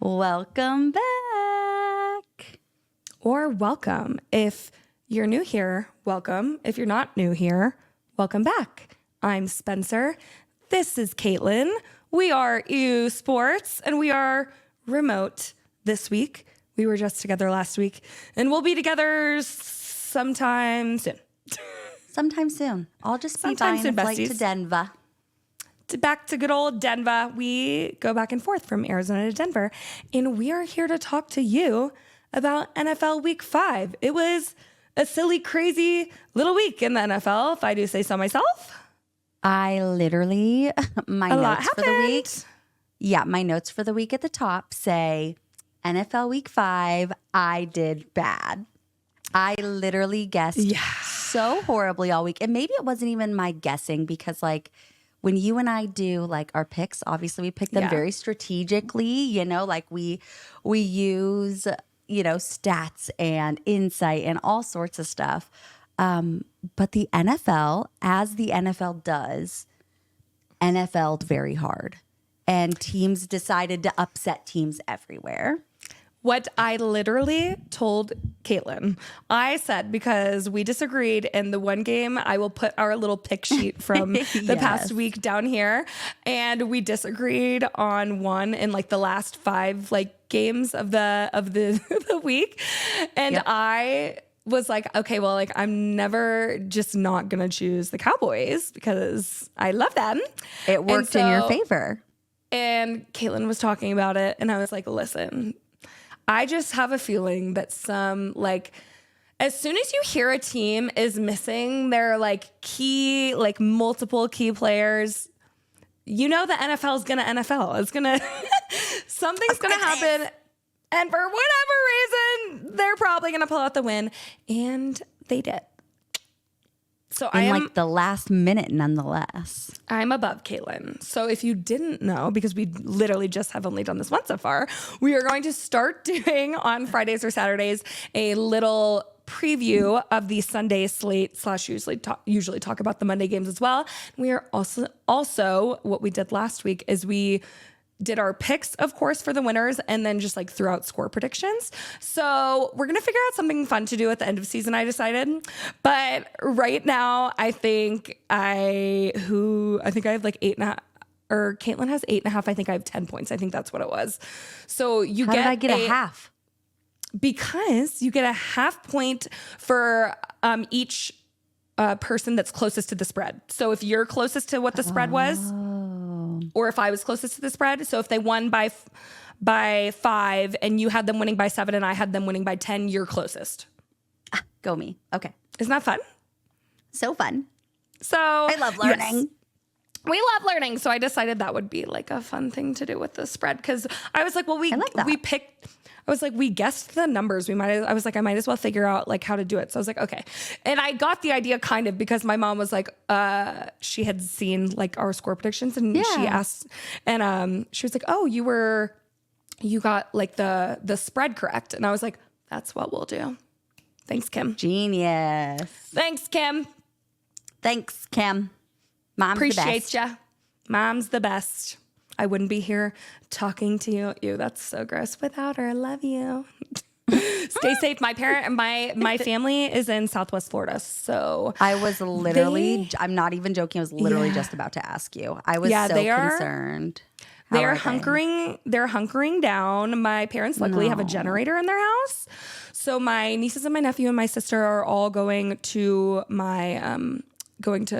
Welcome back. Or welcome. If you're new here, welcome. If you're not new here, welcome back. I'm Spencer. This is Caitlin. We are EU Sports, and we are remote this week. We were just together last week, and we'll be together sometime soon. Sometime soon. I'll just be Sometime buying soon, a flight besties. to Denver. Back to good old Denver. We go back and forth from Arizona to Denver, and we are here to talk to you about NFL Week 5. It was a silly, crazy little week in the NFL, if I do say so myself. I literally, my notes for the week. Happened. Yeah, my notes for the week at the top say NFL Week 5, I did bad. I literally guessed so horribly all week. And maybe it wasn't even my guessing because like when you and I do like our picks, obviously we pick them very strategically, you know, like we use, you know, stats and insight and all sorts of stuff. But the NFL, as the NFL does, NFL'd very hard. And teams decided to upset teams everywhere. What I literally told Caitlin, I said, because we disagreed in the one game, I will put our little pick sheet from the past week down here. And we disagreed on one in like the last 5 like games of the the week. And I was like, okay, well, like I'm never just not going to choose the Cowboys because I love them. It worked in your favor. And Caitlin was talking about it. And I was like, listen, I just have a feeling that some like as soon as you hear a team is missing their like key, like multiple key players, you know the NFL is gonna NFL. It's gonna something's gonna happen. And for whatever reason, they're probably gonna pull out the win. And they did. So in like the last minute, nonetheless. I'm above Caitlin. So if you didn't know, because we literally just have only done this once so far, we are going to start doing on Fridays or Saturdays a little preview of the Sunday slate / usually talk about the Monday games as well. We are also what we did last week is we did our picks, of course, for the winners and then just like throughout score predictions. So we're going to figure out something fun to do at the end of season, I decided. But right now, I think I have like 8.5 or Caitlin has 8.5. I think I have 10 points. I think that's what it was. So How did I get a half? Because you get a half point for each person that's closest to the spread. So if you're closest to what the spread was, or if I was closest to the spread. So if they won by 5 and you had them winning by 7 and I had them winning by 10, you're closest. Go me. Okay. Isn't that fun? So fun. So I love learning. Yes. We love learning. So I decided that would be like a fun thing to do with the spread. Because I was like, well, we picked. I was like, we guessed the numbers. I might as well figure out like how to do it. So I was like, okay. And I got the idea kind of because my mom was like, she had seen like our score predictions and she asked, and she was like, oh, you got like the spread correct. And I was like, that's what we'll do. Thanks, Kim. Genius. Thanks, Kim. Mom's Appreciate the best. ya. Mom's the best. I wouldn't be here talking to you. Ew, that's so gross. Without her, love you. Stay safe. My parent and my family is in Southwest Florida. So I was literally, I'm not even joking. I was literally just about to ask you. I was so concerned. They're hunkering down. My parents luckily have a generator in their house. So my nieces and my nephew and my sister are all going to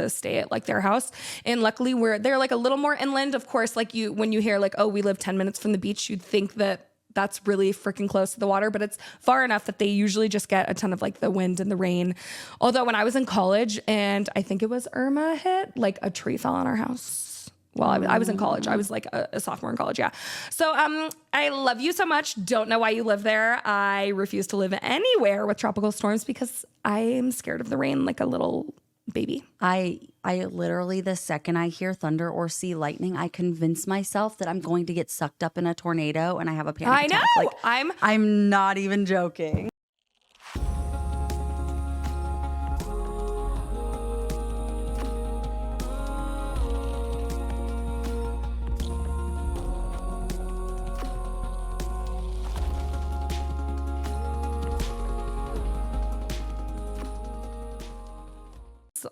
stay at like their house. And luckily they're like a little more inland. Of course, like when you hear like, oh, we live 10 minutes from the beach, you'd think that that's really freaking close to the water, but it's far enough that they usually just get a ton of like the wind and the rain. Although when I was in college and I think it was Irma hit, like a tree fell on our house. Well, I was in college. I was like a sophomore in college. Yeah. So I love you so much. Don't know why you live there. I refuse to live anywhere with tropical storms because I am scared of the rain like a little baby. I literally, the second I hear thunder or see lightning, I convince myself that I'm going to get sucked up in a tornado and I have a panic attack. I know. Like, I'm not even joking.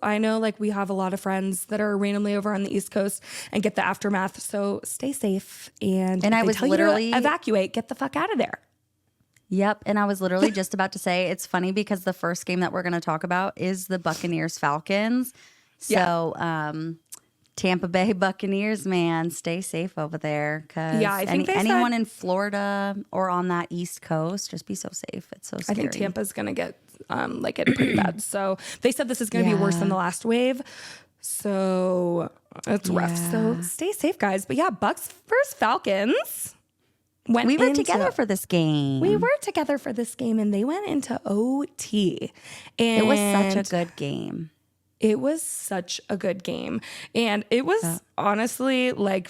I know like we have a lot of friends that are randomly over on the East Coast and get the aftermath. So stay safe. And I was literally evacuate, get the fuck out of there. Yep. And I was literally just about to say, it's funny because the first game that we're going to talk about is the Buccaneers Falcons. So, Tampa Bay Buccaneers, man, stay safe over there. Because I think anyone in Florida or on that East Coast, just be so safe. It's so scary. I think Tampa's going to get it pretty bad. So they said this is going to be worse than the last wave. So it's rough. So stay safe, guys. But yeah, Bucks versus Falcons. We were together for this game. We were together for this game, and they went into OT. And it was such a good game. It was such a good game. And it was honestly like,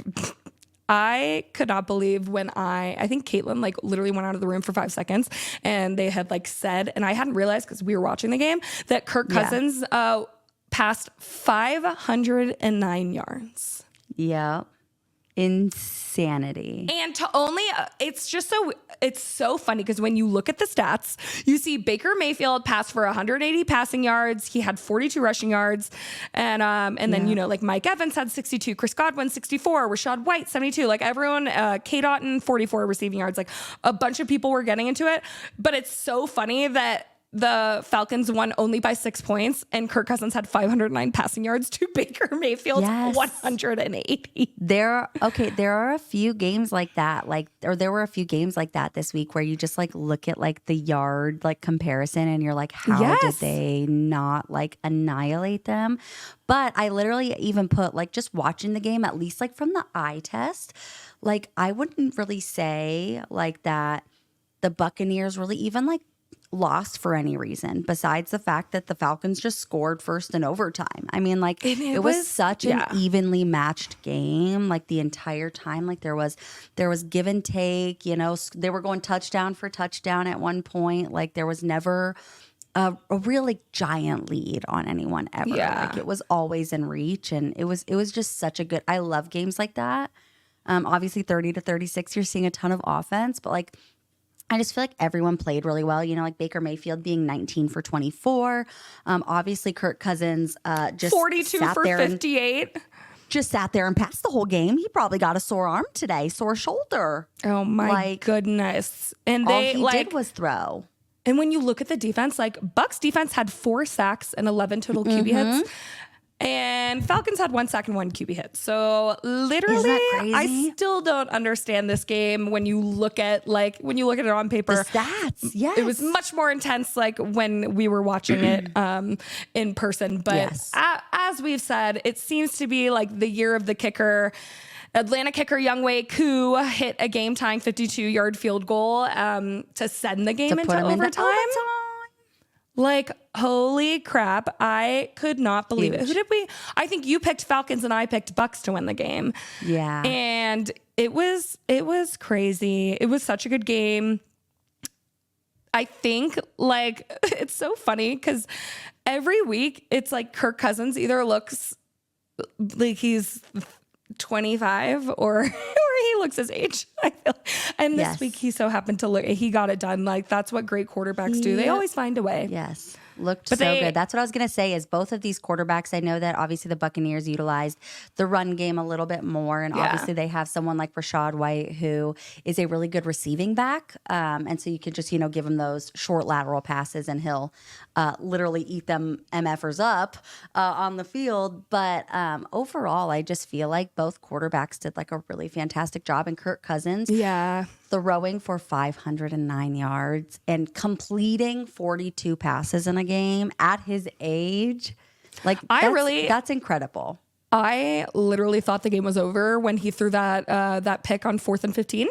I could not believe when I think Caitlin like literally went out of the room for 5 seconds and they had like said, and I hadn't realized because we were watching the game, that Kirk Cousins passed 509 yards. Yeah. Insanity. And to only, it's so funny because when you look at the stats, you see Baker Mayfield passed for 180 passing yards. He had 42 rushing yards. And then, like Mike Evans had 62, Chris Godwin, 64, Rashad White, 72, like everyone, Kate Otten, 44 receiving yards. Like a bunch of people were getting into it, but it's so funny that the Falcons won only by 6 points, and Kirk Cousins had 509 passing yards to Baker Mayfield's 180. There are a few games like that, there were a few games like that this week where you just like look at like the yard like comparison, and you're like, how did they not like annihilate them? But I literally even put like just watching the game, at least like from the eye test, like I wouldn't really say like that the Buccaneers really even like lost for any reason besides the fact that the Falcons just scored first in overtime. I mean, like it was such an evenly matched game, like the entire time. Like there was give and take, they were going touchdown for touchdown at one point. Like there was never a really giant lead on anyone ever. Like it was always in reach, and it was just such a good, I love games like that. Obviously 30-36, you're seeing a ton of offense, but like I just feel like everyone played really well. Like Baker Mayfield being 19 for 24. Obviously, Kirk Cousins just 42 for 58. Just sat there and passed the whole game. He probably got a sore arm today, sore shoulder. Oh my goodness! And all he did was throw. And when you look at the defense, like Bucks defense had 4 sacks and 11 total QB hits. And Falcons had 1 sack and 1 QB hit. So literally, I still don't understand this game when you look at it on paper. The stats, It was much more intense like when we were watching it in person. But as we've said, it seems to be like the year of the kicker. Atlanta kicker Younghoe Koo hit a game-tying 52-yard field goal to send the game into overtime. Like, holy crap. I could not believe it. Who did I think you picked Falcons and I picked Bucks to win the game. Yeah. And it was crazy. It was such a good game. I think like, it's so funny because every week it's like Kirk Cousins either looks like he's 25 or he looks his age. I feel. And this week he so happened to he got it done. Like that's what great quarterbacks do. They always find a way. Yes. Looked so good. That's what I was going to say is both of these quarterbacks, I know that obviously the Buccaneers utilized the run game a little bit more. And obviously they have someone like Rashad White who is a really good receiving back. And so you could just, give him those short lateral passes and he'll literally eat them MFers up on the field. But overall, I just feel like both quarterbacks did like a really fantastic job. And Kirk Cousins throwing for 509 yards and completing 42 passes in a game at his age. Like that's incredible. I literally thought the game was over when he threw that pick on 4th and 15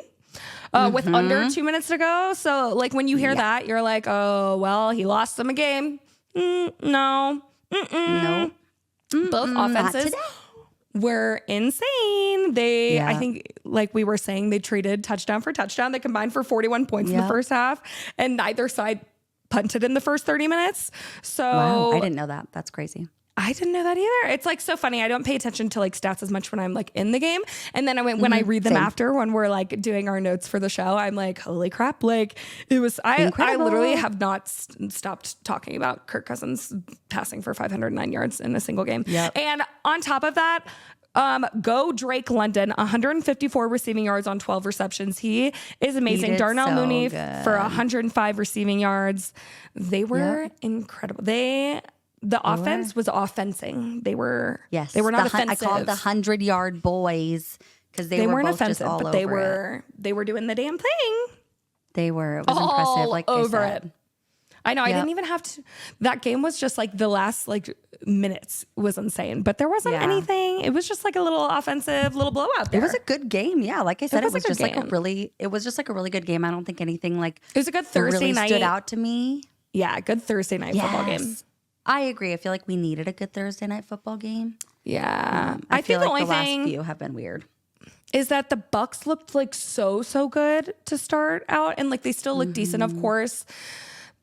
with under 2 minutes to go. So like when you hear that, you're like, oh, well, he lost them a game. No. No. Both offenses were insane. I think, like we were saying, they traded touchdown for touchdown. They combined for 41 points in the first half, and neither side punted in the first 30 minutes. So wow, I didn't know that. That's crazy. I didn't know that either. It's like so funny. I don't pay attention to like stats as much when I'm like in the game. And then when I read them after, when we're like doing our notes for the show, I'm like, holy crap. Like it was, I literally have not stopped talking about Kirk Cousins passing for 509 yards in a single game. Yep. And on top of that, go Drake London, 154 receiving yards on 12 receptions. He is amazing. Darnell Mooney for 105 receiving yards. They were incredible. The offense was offensing. They were not offensive. I call it the 100-yard boys because they weren't both offensive, just all but over they were doing the damn thing. They were. It was impressive. Like over I said. it. I know. Yep. I didn't even have to. That game was just like the last like minutes was insane, but there wasn't anything. It was just like a little offensive, little blowout there. It was a good game. Yeah, like I said, it was just like a really good game. I don't think anything like it was a good Thursday really night stood out to me. Yeah, good Thursday night football game. I agree. I feel like we needed a good Thursday night football game. Yeah, I think feel the like only the thing last few have been weird. Is that the Bucks looked like so good to start out, and like they still look decent, of course,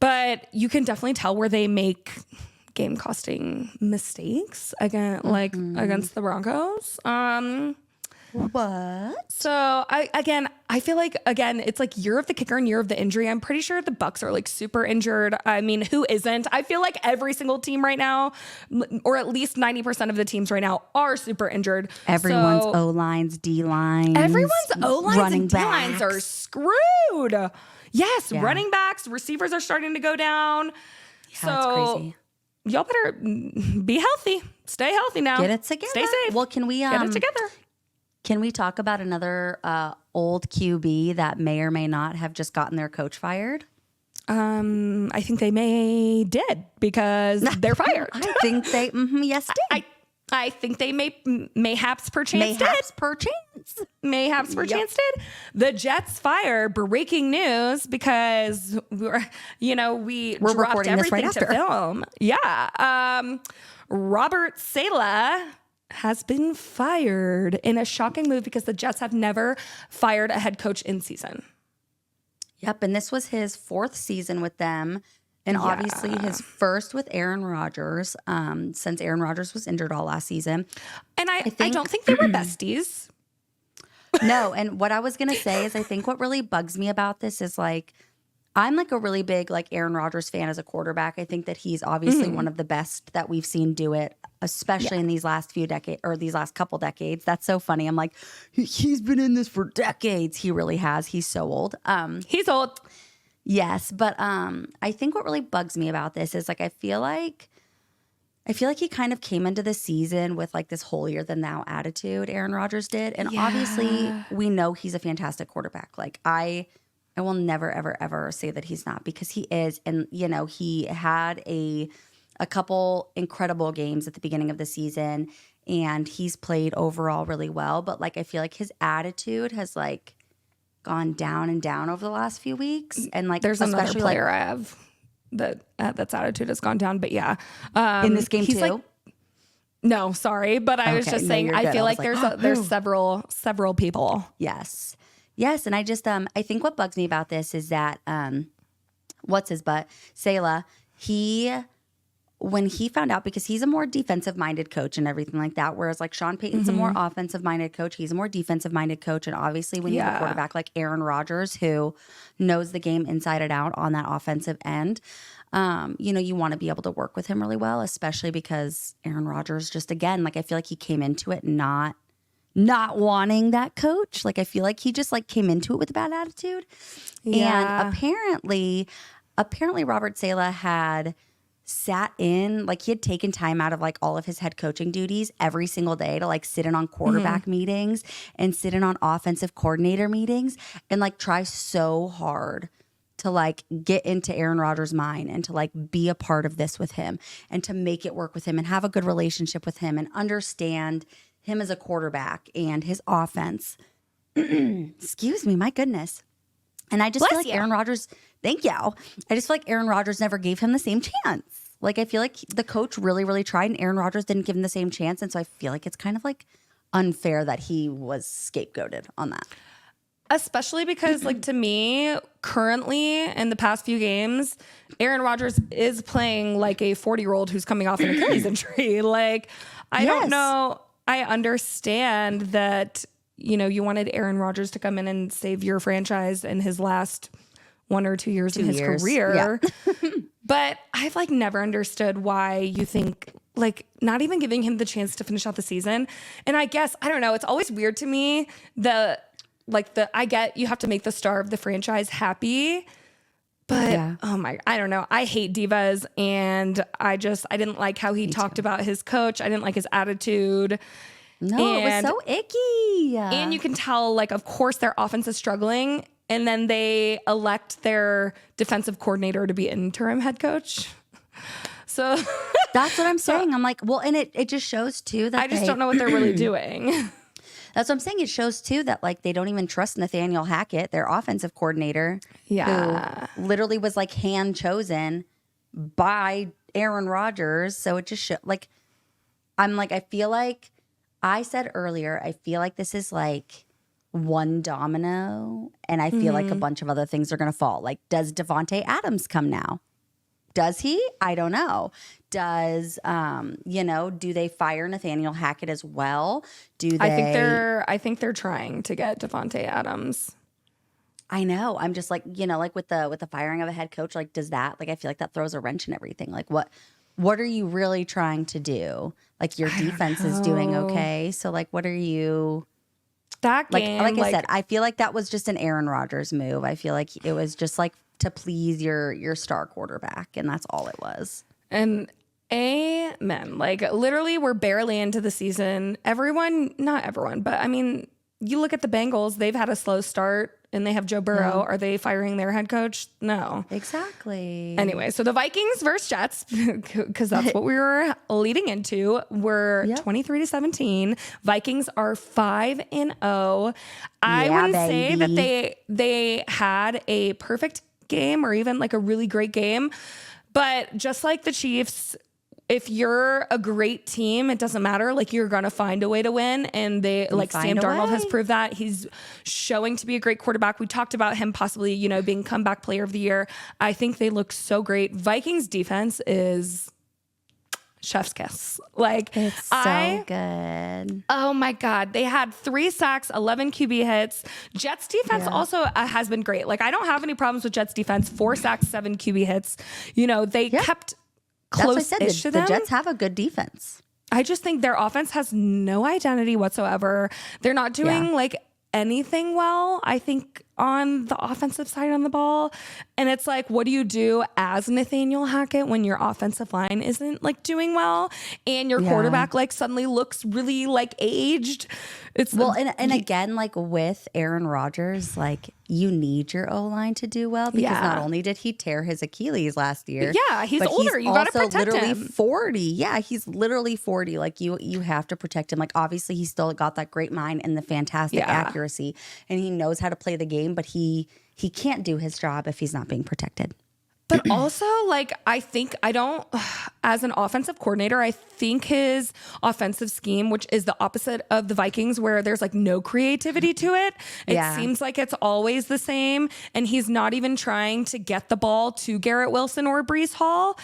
but you can definitely tell where they make game costing mistakes against the Broncos. What? So I feel like it's like year of the kicker and year of the injury. I'm pretty sure the Bucks are like super injured. I mean, who isn't? I feel like every single team right now, or at least 90% of the teams right now, are super injured. Everyone's O-lines, D-lines. Everyone's O-lines and D-lines backs are screwed. Yes, running backs, receivers are starting to go down. Yeah, so that's crazy. Y'all better be healthy. Stay healthy now. Get it together. Stay safe. Well, can we get it together? Can we talk about another old QB that may or may not have just gotten their coach fired? I think they did because they're fired. I think they yes did. I think they mayhaps perchance did. Mayhaps perchance did. The Jets fire, breaking news, because we're dropped recording this right everything after. to film. Yeah. Robert Saleh has been fired in a shocking move because the Jets have never fired a head coach in season. Yep, and this was his 4th season with them, and obviously his first with Aaron Rodgers, since Aaron Rodgers was injured all last season. And I don't think they were besties. No, and what I was going to say is I think what really bugs me about this is like, I'm like a really big like Aaron Rodgers fan as a quarterback. I think that he's obviously one of the best that we've seen do it, especially in these last few decades or these last couple decades. That's so funny. I'm like, he's been in this for decades. He really has. He's so old. He's old. Yes, but I think what really bugs me about this is like I feel like he kind of came into the season with like this holier than thou attitude. Aaron Rodgers did, and obviously we know he's a fantastic quarterback. Like I will never, ever, ever say that he's not, because he is. And, he had a couple incredible games at the beginning of the season, and he's played overall really well. But, like, I feel like his attitude has, like, gone down and down over the last few weeks. And, like, there's especially another player I have that's attitude has gone down. But, yeah. In this game, too? Like, no, sorry. But I was just saying, I feel like there's several people. Yes, and I just I think what bugs me about this is that what's his butt? Saleh, when he found out, because he's a more defensive minded coach and everything like that, whereas like Sean Payton's a more offensive minded coach, he's a more defensive minded coach, and obviously when you have a quarterback like Aaron Rodgers who knows the game inside and out on that offensive end, you want to be able to work with him really well, especially because Aaron Rodgers just, again, like I feel like he came into it not wanting that coach. Like I feel like he just like came into it with a bad attitude. And apparently Robert Saleh had sat in, like he had taken time out of like all of his head coaching duties every single day to like sit in on quarterback meetings and sit in on offensive coordinator meetings and like try so hard to like get into Aaron Rodgers' mind and to like be a part of this with him and to make it work with him and have a good relationship with him and understand him as a quarterback and his offense. Excuse me, my goodness. And I just feel like Aaron Rodgers, thank you. I just feel like Aaron Rodgers never gave him the same chance. Like I feel like the coach really, really tried and Aaron Rodgers didn't give him the same chance. And so I feel like it's kind of like unfair that he was scapegoated on that. Especially because, like, to me, currently in the past few games, Aaron Rodgers is playing like a 40-year-old who's coming off an Achilles injury. Like, I don't know. I understand that, you know, you wanted Aaron Rodgers to come in and save your franchise in his last 1 or 2 years in his career. Yeah. But I've like never understood why you think like not even giving him the chance to finish out the season. And I guess, I don't know, it's always weird to me I get you have to make the star of the franchise happy, but I don't know. I hate divas, and I didn't like how he talked about his coach. I didn't like his attitude. No, it was so icky. And you can tell, like, of course their offense is struggling, and then they elect their defensive coordinator to be interim head coach. So that's what I'm saying. I'm like, well, and it just shows too that I just don't know what they're really doing. That's what I'm saying. It shows too that like they don't even trust Nathaniel Hackett, their offensive coordinator, who literally was like hand chosen by Aaron Rodgers. So it just like I'm like, I feel like I said earlier, I feel like this is like one domino, and I feel like a bunch of other things are going to fall. Like, does Devontae Adams come now? Does he? I don't know. Does do they fire Nathaniel Hackett as well? Do they? I think they're trying to get Devontae Adams. I know. I'm just like, like with the firing of a head coach, like does that, like I feel like that throws a wrench in everything. Like what are you really trying to do? Like your defense is doing okay. So like what are you that game, like I said, I feel like that was just an Aaron Rodgers move. I feel like it was just like to please your star quarterback, and that's all it was. And amen. Like literally we're barely into the season. Not everyone, but I mean, you look at the Bengals, they've had a slow start and they have Joe Burrow. Yeah. Are they firing their head coach? No. Exactly. Anyway, so the Vikings versus Jets, because that's what we were leading into, were 23-17. Vikings are 5-0. I wouldn't say that they had a perfect game or even like a really great game, but just like the Chiefs, if you're a great team, it doesn't matter. Like you're gonna find a way to win, and Sam Darnold has proved that. He's showing to be a great quarterback. We talked about him possibly, being comeback player of the year. I think they look so great. Vikings defense is chef's kiss. Like it's so good. Oh my God. They had 3 sacks, 11 QB hits. Jets defense also has been great. Like I don't have any problems with Jets defense. 4 sacks, 7 QB hits. They kept close-ish to them. The Jets have a good defense. I just think their offense has no identity whatsoever. They're not doing like anything well, I think, on the offensive side on the ball. And it's like, what do you do as Nathaniel Hackett when your offensive line isn't like doing well and your quarterback like suddenly looks really like aged? It's and again, like with Aaron Rodgers, like you need your O-line to do well because not only did he tear his Achilles last year, he's older. You got to protect literally him. 40. Yeah, he's literally 40. Like you have to protect him. Like obviously he's still got that great mind and the fantastic accuracy, and he knows how to play the game, but he can't do his job if he's not being protected. But also, like, as an offensive coordinator, I think his offensive scheme, which is the opposite of the Vikings, where there's like no creativity to it. It seems like it's always the same. And he's not even trying to get the ball to Garrett Wilson or Breece Hall.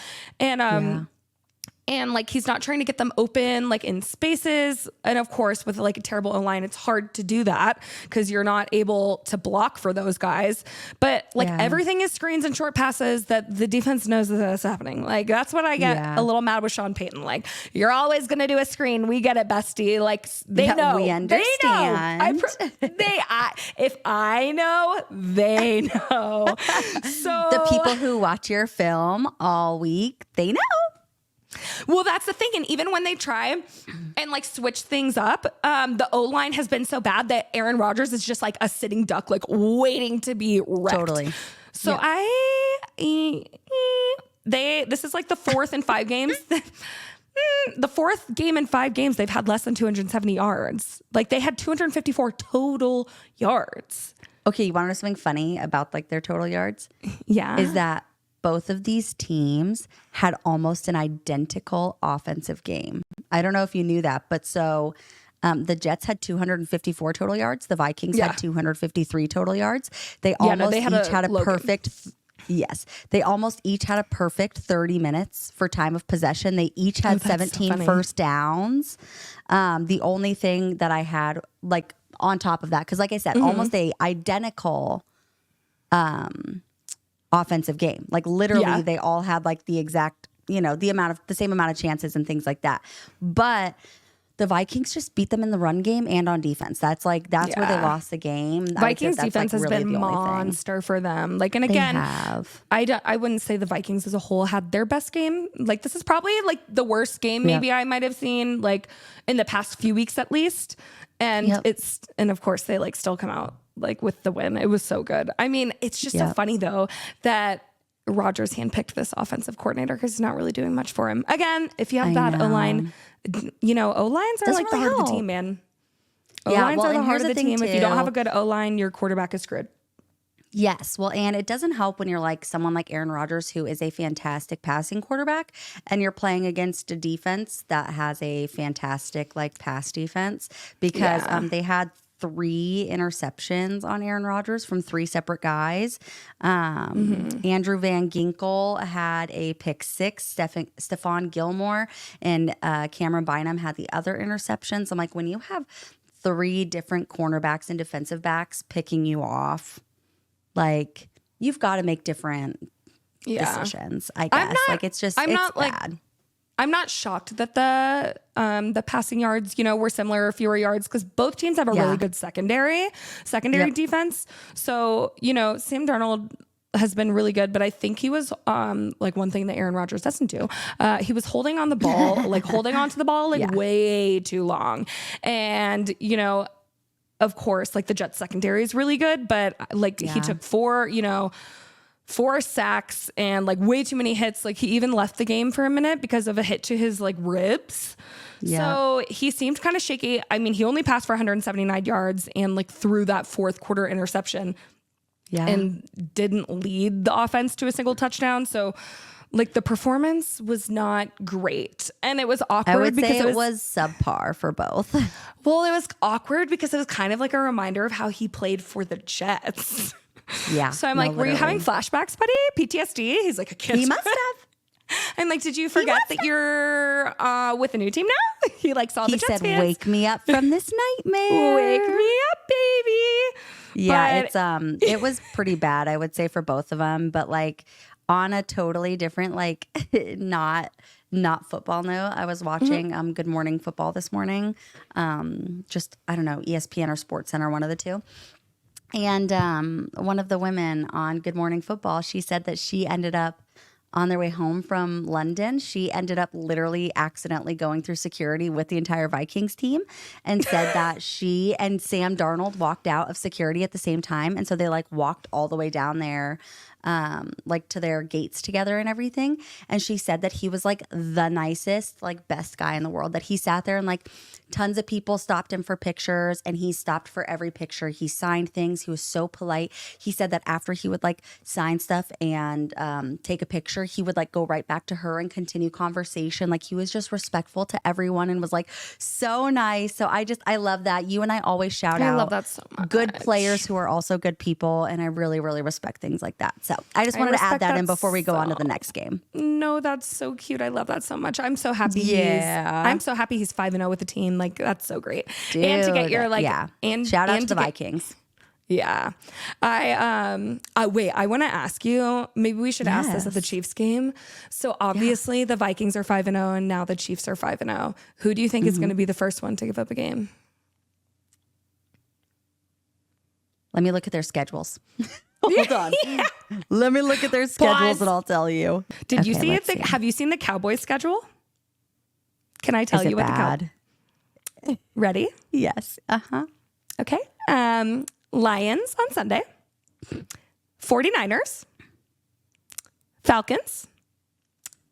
And like, he's not trying to get them open, like in spaces. And of course, with like a terrible O-line, it's hard to do that because you're not able to block for those guys. But like everything is screens and short passes that the defense knows that that's happening. Like that's what I get a little mad with Sean Payton. Like, you're always going to do a screen. We get it, bestie. Like they know. We understand. They know. If I know, they know. So the people who watch your film all week, they know. Well, that's the thing. And even when they try and like switch things up, the O-line has been so bad that Aaron Rodgers is just like a sitting duck, like waiting to be wrecked. Totally. So this is like the 4th in 5 games. The 4th game in 5 games, they've had less than 270 yards. Like they had 254 total yards. Okay. You want to know something funny about like their total yards? Yeah. Is that both of these teams had almost an identical offensive game. I don't know if you knew that, but so The Jets had 254 total yards. The Vikings had 253 total yards. They almost each had a perfect. Yes, they almost each had a perfect 30 minutes for time of possession. They each had 17 first downs. The only thing that I had like on top of that, because like I said, almost a identical offensive game. Like literally, they all had like the exact, the same amount of chances and things like that. But the Vikings just beat them in the run game and on defense. That's where they lost the game. Vikings defense has been monster for them. Like, and again, I wouldn't say the Vikings as a whole had their best game. Like, this is probably like the worst game maybe I might have seen like in the past few weeks at least. And and of course they like still come out like with the win. It was so good. I mean, it's just so funny though that Rodgers handpicked this offensive coordinator because he's not really doing much for him. Again, if you have bad O-line, O-lines are like the heart of the team, man. O-lines are the heart of the team. If you don't have a good O-line, your quarterback is screwed. Yes. Well, and it doesn't help when you're like someone like Aaron Rodgers, who is a fantastic passing quarterback, and you're playing against a defense that has a fantastic like pass defense, because they had 3 interceptions on Aaron Rodgers from 3 separate guys. Andrew Van Ginkel had a pick 6. Stephon Gilmore and Cameron Bynum had the other interceptions. I'm like, when you have 3 different cornerbacks and defensive backs picking you off, like you've got to make different decisions, I guess. It's bad. I'm not shocked that the passing yards, were similar or fewer yards, because both teams have a really good secondary defense. So, Sam Darnold has been really good, but I think he was like one thing that Aaron Rodgers doesn't do. He was holding on the ball, holding onto the ball way too long. And, of course, like the Jets secondary is really good, but he took 4 sacks and like way too many hits. Like he even left the game for a minute because of a hit to his like ribs. Yeah. So he seemed kind of shaky. I mean, he only passed for 179 yards and like threw that 4th quarter interception and didn't lead the offense to a single touchdown. So like the performance was not great, and it was awkward. I would say it was subpar for both. Well, it was awkward because it was kind of like a reminder of how he played for the Jets. Yeah. So I'm like, were you having flashbacks, buddy? PTSD? He's like, a kid. He must have. I'm like, did you forget that you're with a new team now? He like saw the Jets fans. He said, wake me up from this nightmare. Wake me up, baby. Yeah, but it was pretty bad, I would say, for both of them. But like on a totally different, like not football note, I was watching Good Morning Football this morning. Just, I don't know, ESPN or SportsCenter, one of the two. And one of the women on Good Morning Football, she said that she ended up on their way home from London. She ended up literally accidentally going through security with the entire Vikings team, and said that she and Sam Darnold walked out of security at the same time. And so they like walked all the way down there, like to their gates together and everything. And she said that he was like the nicest, like best guy in the world, that he sat there and like tons of people stopped him for pictures, and he stopped for every picture. He signed things. He was so polite. He said that after he would like sign stuff and take a picture, he would like go right back to her and continue conversation. Like he was just respectful to everyone and was like so nice. So I love that. You and I always shout out, I love that so much, good players who are also good people, and I really, really respect things like that. So I just wanted to add that in before we go on to the next game. No, that's so cute. I love that so much. I'm so happy. I'm so happy he's 5-0 with the team. Like that's so great. Dude, and to get your like, and shout out to the Vikings. Yeah. Wait, I want to ask you, maybe we should ask this at the Chiefs game. So obviously the Vikings are 5-0 and now the Chiefs are 5-0. Who do you think is going to be the first one to give up a game? Let me look at their schedules. Hold on. Let me look at their schedules and I'll tell you. Did you see it? Have you seen the Cowboys schedule? Can I tell you what bad? Ready? Yes. Okay. Lions on Sunday. 49ers. Falcons.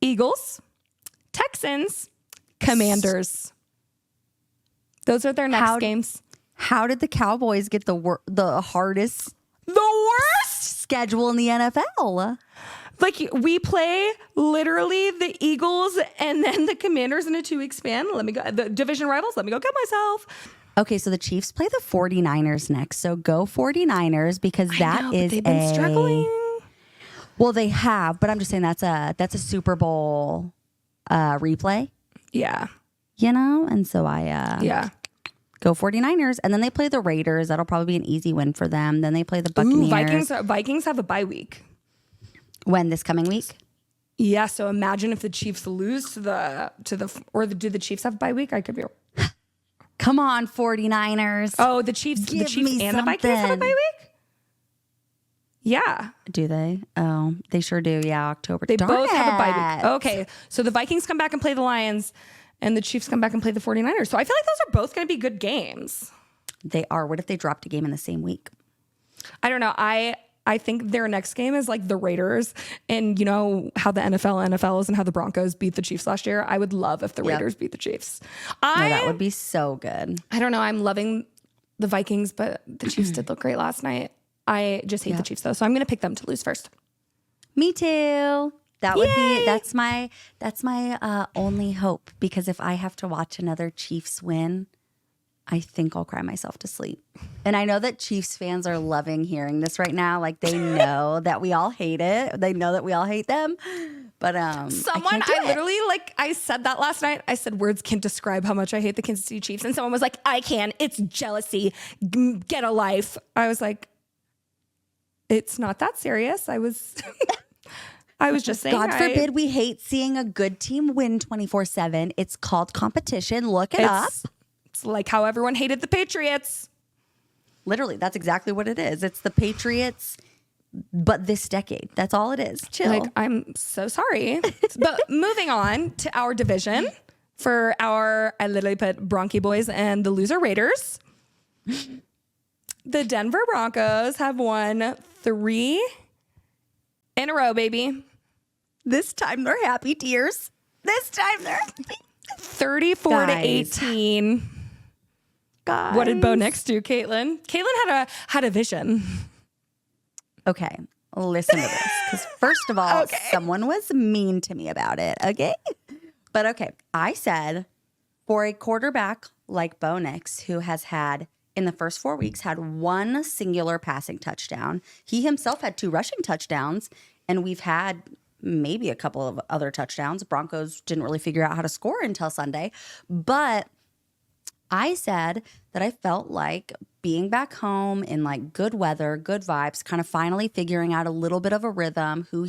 Eagles. Texans. Commanders. Those are their next games. How did the Cowboys get the hardest, the worst schedule in the NFL? Like we play literally the Eagles and then the Commanders in a 2-week span. Let me go. The division rivals. Let me go get myself. Okay, so the Chiefs play the 49ers next. So go 49ers because they've been struggling. Well, they have, but I'm just saying that's a Super Bowl replay. Yeah. You know? And so I go 49ers. And then they play the Raiders. That'll probably be an easy win for them. Then they play the Buccaneers. Vikings have a bye week. When, this coming week? Yeah, so imagine if the Chiefs lose do the Chiefs have a bye week? I could be Come on, 49ers. Oh, the Chiefs and the Vikings have a bye week? Yeah. Do they? Oh, they sure do. Yeah, October. They both have a bye week. Okay, so the Vikings come back and play the Lions, and the Chiefs come back and play the 49ers. So I feel like those are both going to be good games. They are. What if they dropped a game in the same week? I don't know. I think their next game is like the Raiders, and you know how the NFL is and how the Broncos beat the Chiefs last year. I would love if the Raiders beat the Chiefs. That would be so good. I don't know. I'm loving the Vikings, but the Chiefs did look great last night. I just hate the Chiefs though, so I'm going to pick them to lose first. Me too. That would be that's my only hope, because if I have to watch another Chiefs win, I think I'll cry myself to sleep. And I know that Chiefs fans are loving hearing this right now. Like they know that we all hate it. They know that we all hate them. But I said that last night. I said words can't describe how much I hate the Kansas City Chiefs. And someone was like, I can. It's jealousy. Get a life. I was like, it's not that serious. I was just saying. God forbid we hate seeing a good team win 24/7. It's called competition. Look it up. It's like how everyone hated the Patriots. Literally, that's exactly what it is. It's the Patriots, but this decade. That's all it is. Chill. Like, I'm so sorry. But moving on to our division for I literally put Bronchi Boys and the loser Raiders. The Denver Broncos have won 3 in a row, baby. This time they're happy tears. This time they're happy. 34-18. Guys. What did Bo Nix do, Caitlin? Caitlin had a vision. Okay, listen to this. Because first of all, someone was mean to me about it, okay? But okay, I said for a quarterback like Bo Nix, who has had, in the first 4 weeks, had 1 singular passing touchdown. He himself had 2 rushing touchdowns, and we've had maybe a couple of other touchdowns. Broncos didn't really figure out how to score until Sunday. But I said that I felt like being back home in like good weather, good vibes, kind of finally figuring out a little bit of a rhythm, who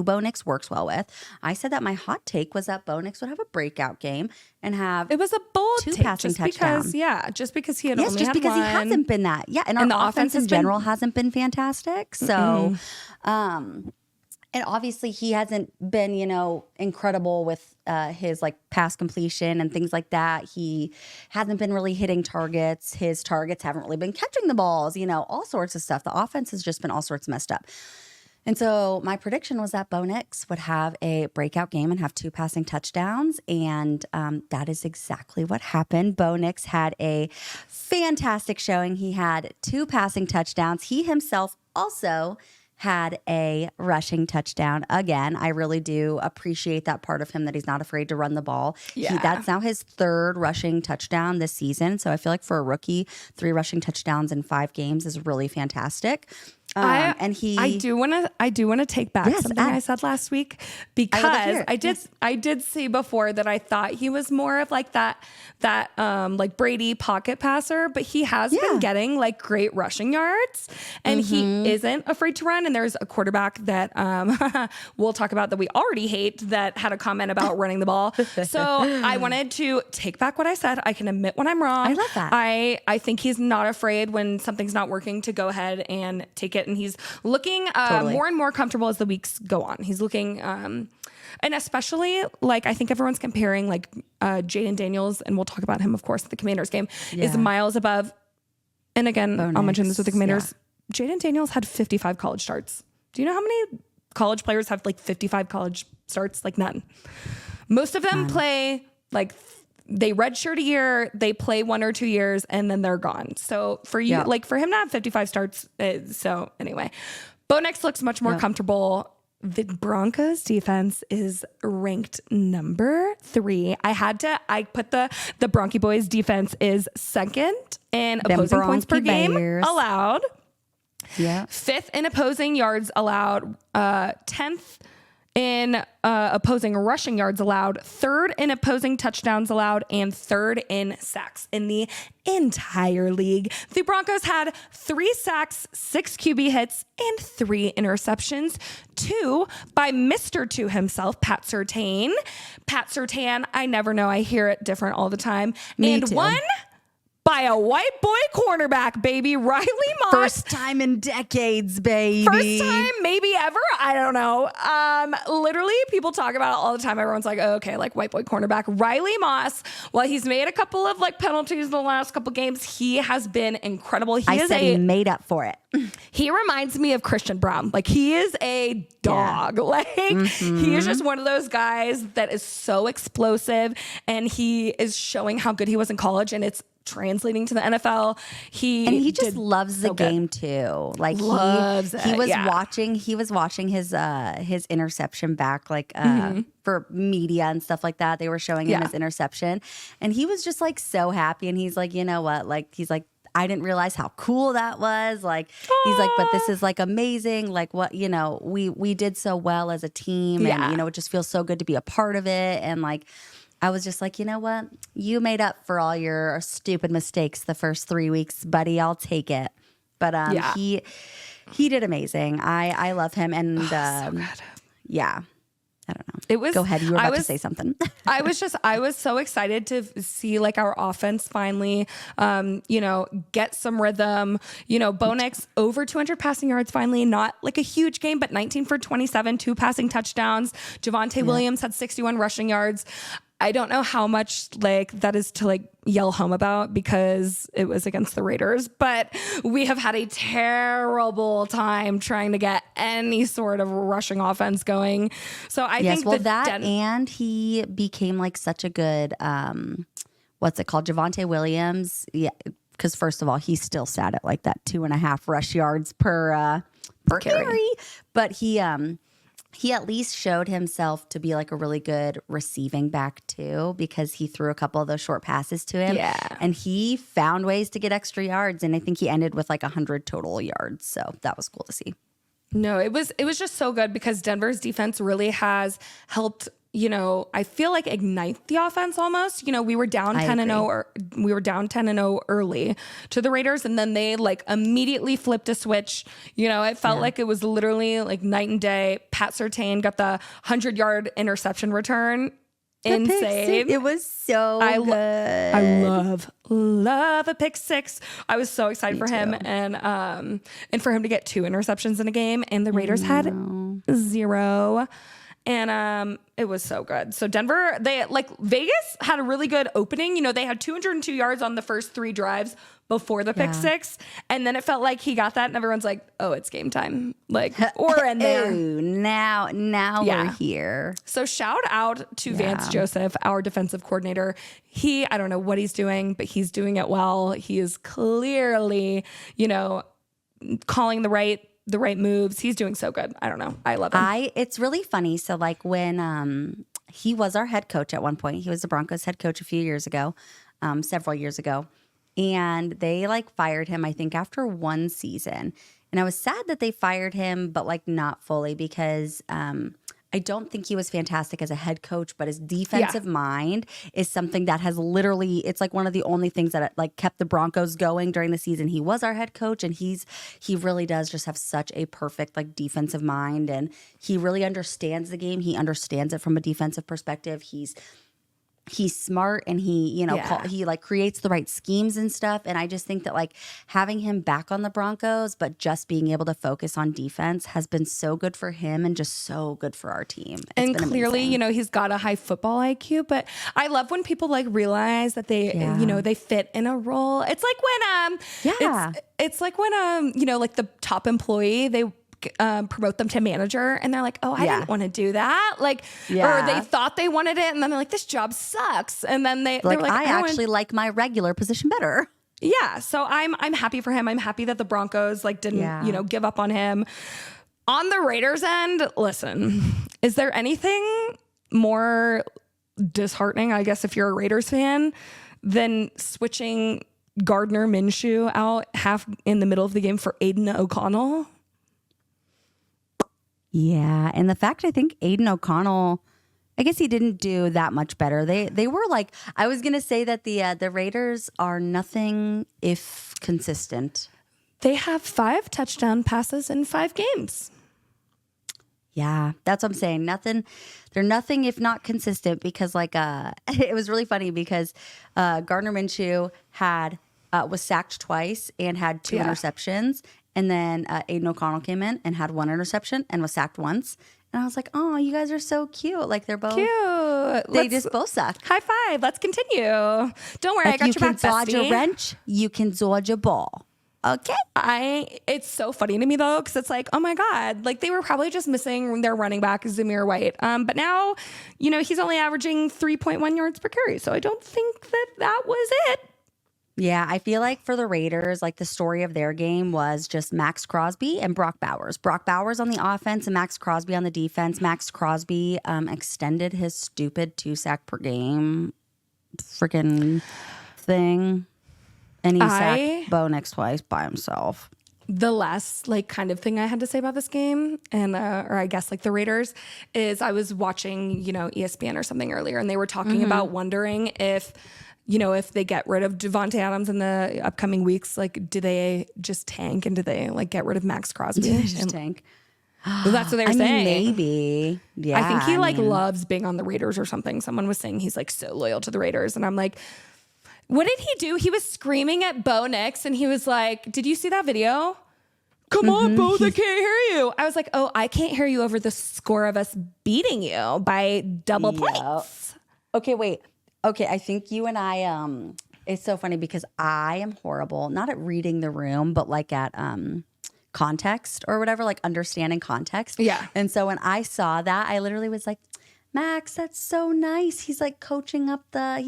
Bo Nix works well with. I said that my hot take was that Bo Nix would have a breakout game and have it was a bold 2 take, passing touchdowns. Just because he had only just had because 1. he hasn't been that. Yeah, and our offense in general hasn't been fantastic. So, and obviously he hasn't been, incredible with his like pass completion and things like that. He hasn't been really hitting targets. His targets haven't really been catching the balls, all sorts of stuff. The offense has just been all sorts messed up. And so my prediction was that Bo Nix would have a breakout game and have 2 passing touchdowns. And that is exactly what happened. Bo Nix had a fantastic showing. He had 2 passing touchdowns. He himself also had a rushing touchdown again. I really do appreciate that part of him, that he's not afraid to run the ball. Yeah. That's now his 3rd rushing touchdown this season. So I feel like for a rookie, 3 rushing touchdowns in 5 games is really fantastic. I do want to take back something I said last week, because I did say before that I thought he was more of like that like Brady pocket passer, but he has been getting like great rushing yards, and he isn't afraid to run. And there's a quarterback that we'll talk about that we already hate that had a comment about running the ball. So I wanted to take back what I said. I can admit when I'm wrong. I love that. I think he's not afraid when something's not working to go ahead and take it. And he's looking more and more comfortable as the weeks go on. He's looking, and especially like I think everyone's comparing like Jaden Daniels, and we'll talk about him, of course, at the Commanders game, is miles above. And again, I'll mention this with the Commanders. Yeah. Jaden Daniels had 55 college starts. Do you know how many college players have like 55 college starts? Like none. Most of them play like they redshirt a year, they play 1 or 2 years, and then they're gone. So for you, like for him to have 55 starts, so anyway, Bo Nix looks much more comfortable. The Broncos defense is ranked number 3. I put the Bronchi Boys defense is second in opposing points per game allowed. Yeah. 5th in opposing yards allowed. 10th in opposing rushing yards allowed, 3rd in opposing touchdowns allowed, and 3rd in sacks in the entire league. The Broncos had 3 sacks, 6 QB hits, and 3 interceptions. 2 by Mr. 2 himself, Pat Surtain. Pat Surtain, I never know. I hear it different all the time. Me and too. 1 by a white boy cornerback, baby, Riley Moss. First time in decades, baby. First time, maybe ever. I don't know. Literally, people talk about it all the time. Everyone's like, oh, okay, like white boy cornerback. Riley Moss, while he's made a couple of like penalties in the last couple games, he has been incredible. He made up for it. He reminds me of Christian Brown. Like, he is a dog. Yeah. Like, he is just one of those guys that is so explosive, and he is showing how good he was in college, and it's translating to the NFL. He just loves the game too. Like, he was watching his interception back, like for media and stuff like that. They were showing him his interception, and he was just like so happy. And he's like, you know what? Like, he's like, I didn't realize how cool that was. Like, he's like, but this is like amazing. Like, what, you know, we did so well as a team, and you know, it just feels so good to be a part of it. And like, I was just like, you know what? You made up for all your stupid mistakes the first 3 weeks, buddy. I'll take it. But he did amazing. I love him, and so good. Yeah. I don't know. Go ahead. You were about to say something. I was so excited to see like our offense finally, get some rhythm. You know, Bo Nix over 200 passing yards finally, not like a huge game, but 19 for 27, 2 passing touchdowns. Javonte Williams had 61 rushing yards. I don't know how much like that is to like yell home about because it was against the Raiders, but we have had a terrible time trying to get any sort of rushing offense going. So I think and he became like such a good, what's it called? Javonte Williams. Yeah. Cause first of all, he's still sat at like that 2.5 rush yards per carry, but he at least showed himself to be like a really good receiving back too, because he threw a couple of those short passes to him. Yeah. And he found ways to get extra yards. And I think he ended with like 100 total yards. So that was cool to see. No, it was just so good because Denver's defense really has helped, you know, I feel like ignite the offense almost. You know, we were down 10-0 or we were down 10-0 early to the Raiders, and then they like immediately flipped a switch. You know, it felt like it was literally like night and day. Pat Surtain got the 100-yard interception return. Insane. It was so good. I love a pick six. I was so excited for him and for him to get 2 interceptions in a game, and the Raiders had 0. And it was so good. So Denver, Vegas had a really good opening. You know, they had 202 yards on the first 3 drives before the pick six. And then it felt like he got that and everyone's like, oh, it's game time. Like, we're in there. Ooh, now we're here. So shout out to Vance Joseph, our defensive coordinator. I don't know what he's doing, but he's doing it well. He is clearly, you know, calling the right moves. He's doing so good. I don't know. I love him. It's really funny. So like when he was our head coach at one point, he was the Broncos head coach a few years ago, several years ago. And they like fired him, I think, after 1 season. And I was sad that they fired him, but like not fully because I don't think he was fantastic as a head coach, but his defensive mind is something that has literally, it's like one of the only things that like kept the Broncos going during the season. He was our head coach, and he really does just have such a perfect like defensive mind, and he really understands the game. He understands it from a defensive perspective. He's smart, and he like creates the right schemes and stuff. And I just think that like having him back on the Broncos, but just being able to focus on defense has been so good for him and just so good for our team. And clearly, you know, he's got a high football IQ, but I love when people like realize that they, you know, they fit in a role. It's like when, it's like when, you know, like the top employee, they promote them to manager and they're like, oh, I didn't want to do that. Like, or they thought they wanted it and then they're like, this job sucks. And then they were like, I actually like my regular position better. Yeah. So I'm happy for him. I'm happy that the Broncos like didn't, you know, give up on him. On the Raiders end, listen, is there anything more disheartening, I guess, if you're a Raiders fan, than switching Gardner Minshew out half in the middle of the game for Aiden O'Connell? Yeah, and the fact I think Aiden O'Connell, I guess he didn't do that much better. They were like, I was gonna say that the Raiders are nothing if consistent. They have 5 touchdown passes in 5 games. Yeah, that's what I'm saying. Nothing. They're nothing if not consistent because it was really funny because Gardner Minshew was sacked twice and had 2 interceptions. And then Aiden O'Connell came in and had 1 interception and was sacked once. And I was like, oh, you guys are so cute. Like they're both cute. They just both suck. High five. Let's continue. Don't worry, I got your back, bestie. You can dodge a wrench. You can dodge a ball. Okay. It's so funny to me though, because it's like, oh my God, like they were probably just missing their running back, Zamir White. But now, he's only averaging 3.1 yards per carry. So I don't think that was it. Yeah, I feel like for the Raiders, like the story of their game was just Max Crosby and Brock Bowers. Brock Bowers on the offense and Max Crosby on the defense. Max Crosby extended his stupid 2 sack per game freaking thing. And he sacked Bo Nix twice by himself. The last kind of thing I had to say about this game, and or I guess the Raiders, is I was watching ESPN or something earlier, and they were talking about wondering if they get rid of Devontae Adams in the upcoming weeks, do they just tank and do they get rid of Max Crosby? Just tank. Well, that's what they were saying. Maybe. Yeah. I think he loves being on the Raiders or something. Someone was saying he's so loyal to the Raiders, and I'm like, what did he do? He was screaming at Bo Nix and he was like, did you see that video? Come on, Bo, they can't hear you. I was like, oh, I can't hear you over the score of us beating you by double points. Okay, wait. Okay, I think you and I, it's so funny because I am horrible, not at reading the room, but at context or whatever, understanding context. Yeah. And so when I saw that, I literally was like, Max, that's so nice. He's coaching up the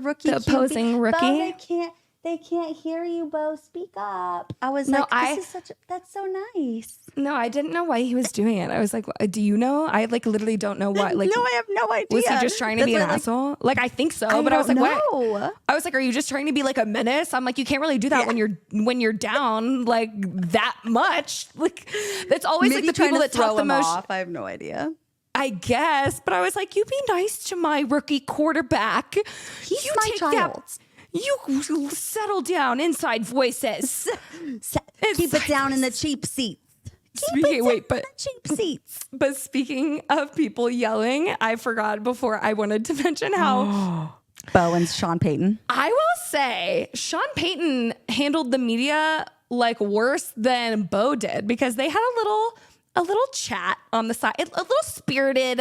rookie. The opposing rookie. Bo, they can't hear you, Bo. Speak up. I was that's so nice. No, I didn't know why he was doing it. I was like, do you know? I literally don't know why. No, I have no idea. Was he just trying to be an asshole? I think so. But I was like, what? I was like, are you just trying to be a menace? I'm like, you can't really do that when you're down that much. That's always maybe the people that talk the most. Off. I have no idea. I guess, but I was like, you be nice to my rookie quarterback. He's my child. You settle down, inside voices. Keep it down in the cheap seats. Cheap seats. But speaking of people yelling, I forgot before I wanted to mention how Bo and Sean Payton. I will say Sean Payton handled the media worse than Bo did because they had a little chat on the side, a little spirited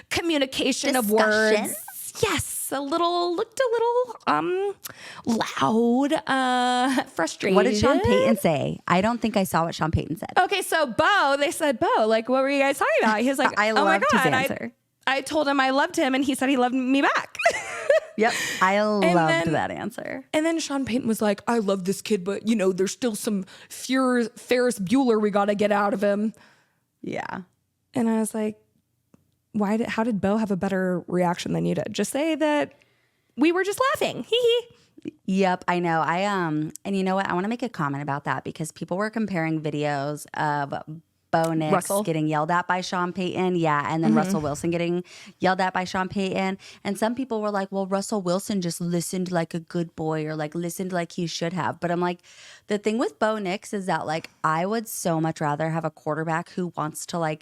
communication of words. Yes, looked a little loud, frustrated. What did Sean Payton say? I don't think I saw what Sean Payton said. Okay, so they said, Bo, what were you guys talking about? He was like, I loved his answer. I told him I loved him, and he said he loved me back. Yep, I loved that answer. And then Sean Payton was like, I love this kid, but there's still some Ferris Bueller we got to get out of him. Yeah. And I was like, how did Bo have a better reaction than you did? Just say that we were just laughing. Hee hee. Yep, I know. And you know what? I want to make a comment about that because people were comparing videos of Bo Nix getting yelled at by Sean Payton. Yeah. And then Russell Wilson getting yelled at by Sean Payton. And some people were like, well, Russell Wilson just listened like a good boy or listened like he should have. But I'm like, the thing with Bo Nix is that I would so much rather have a quarterback who wants to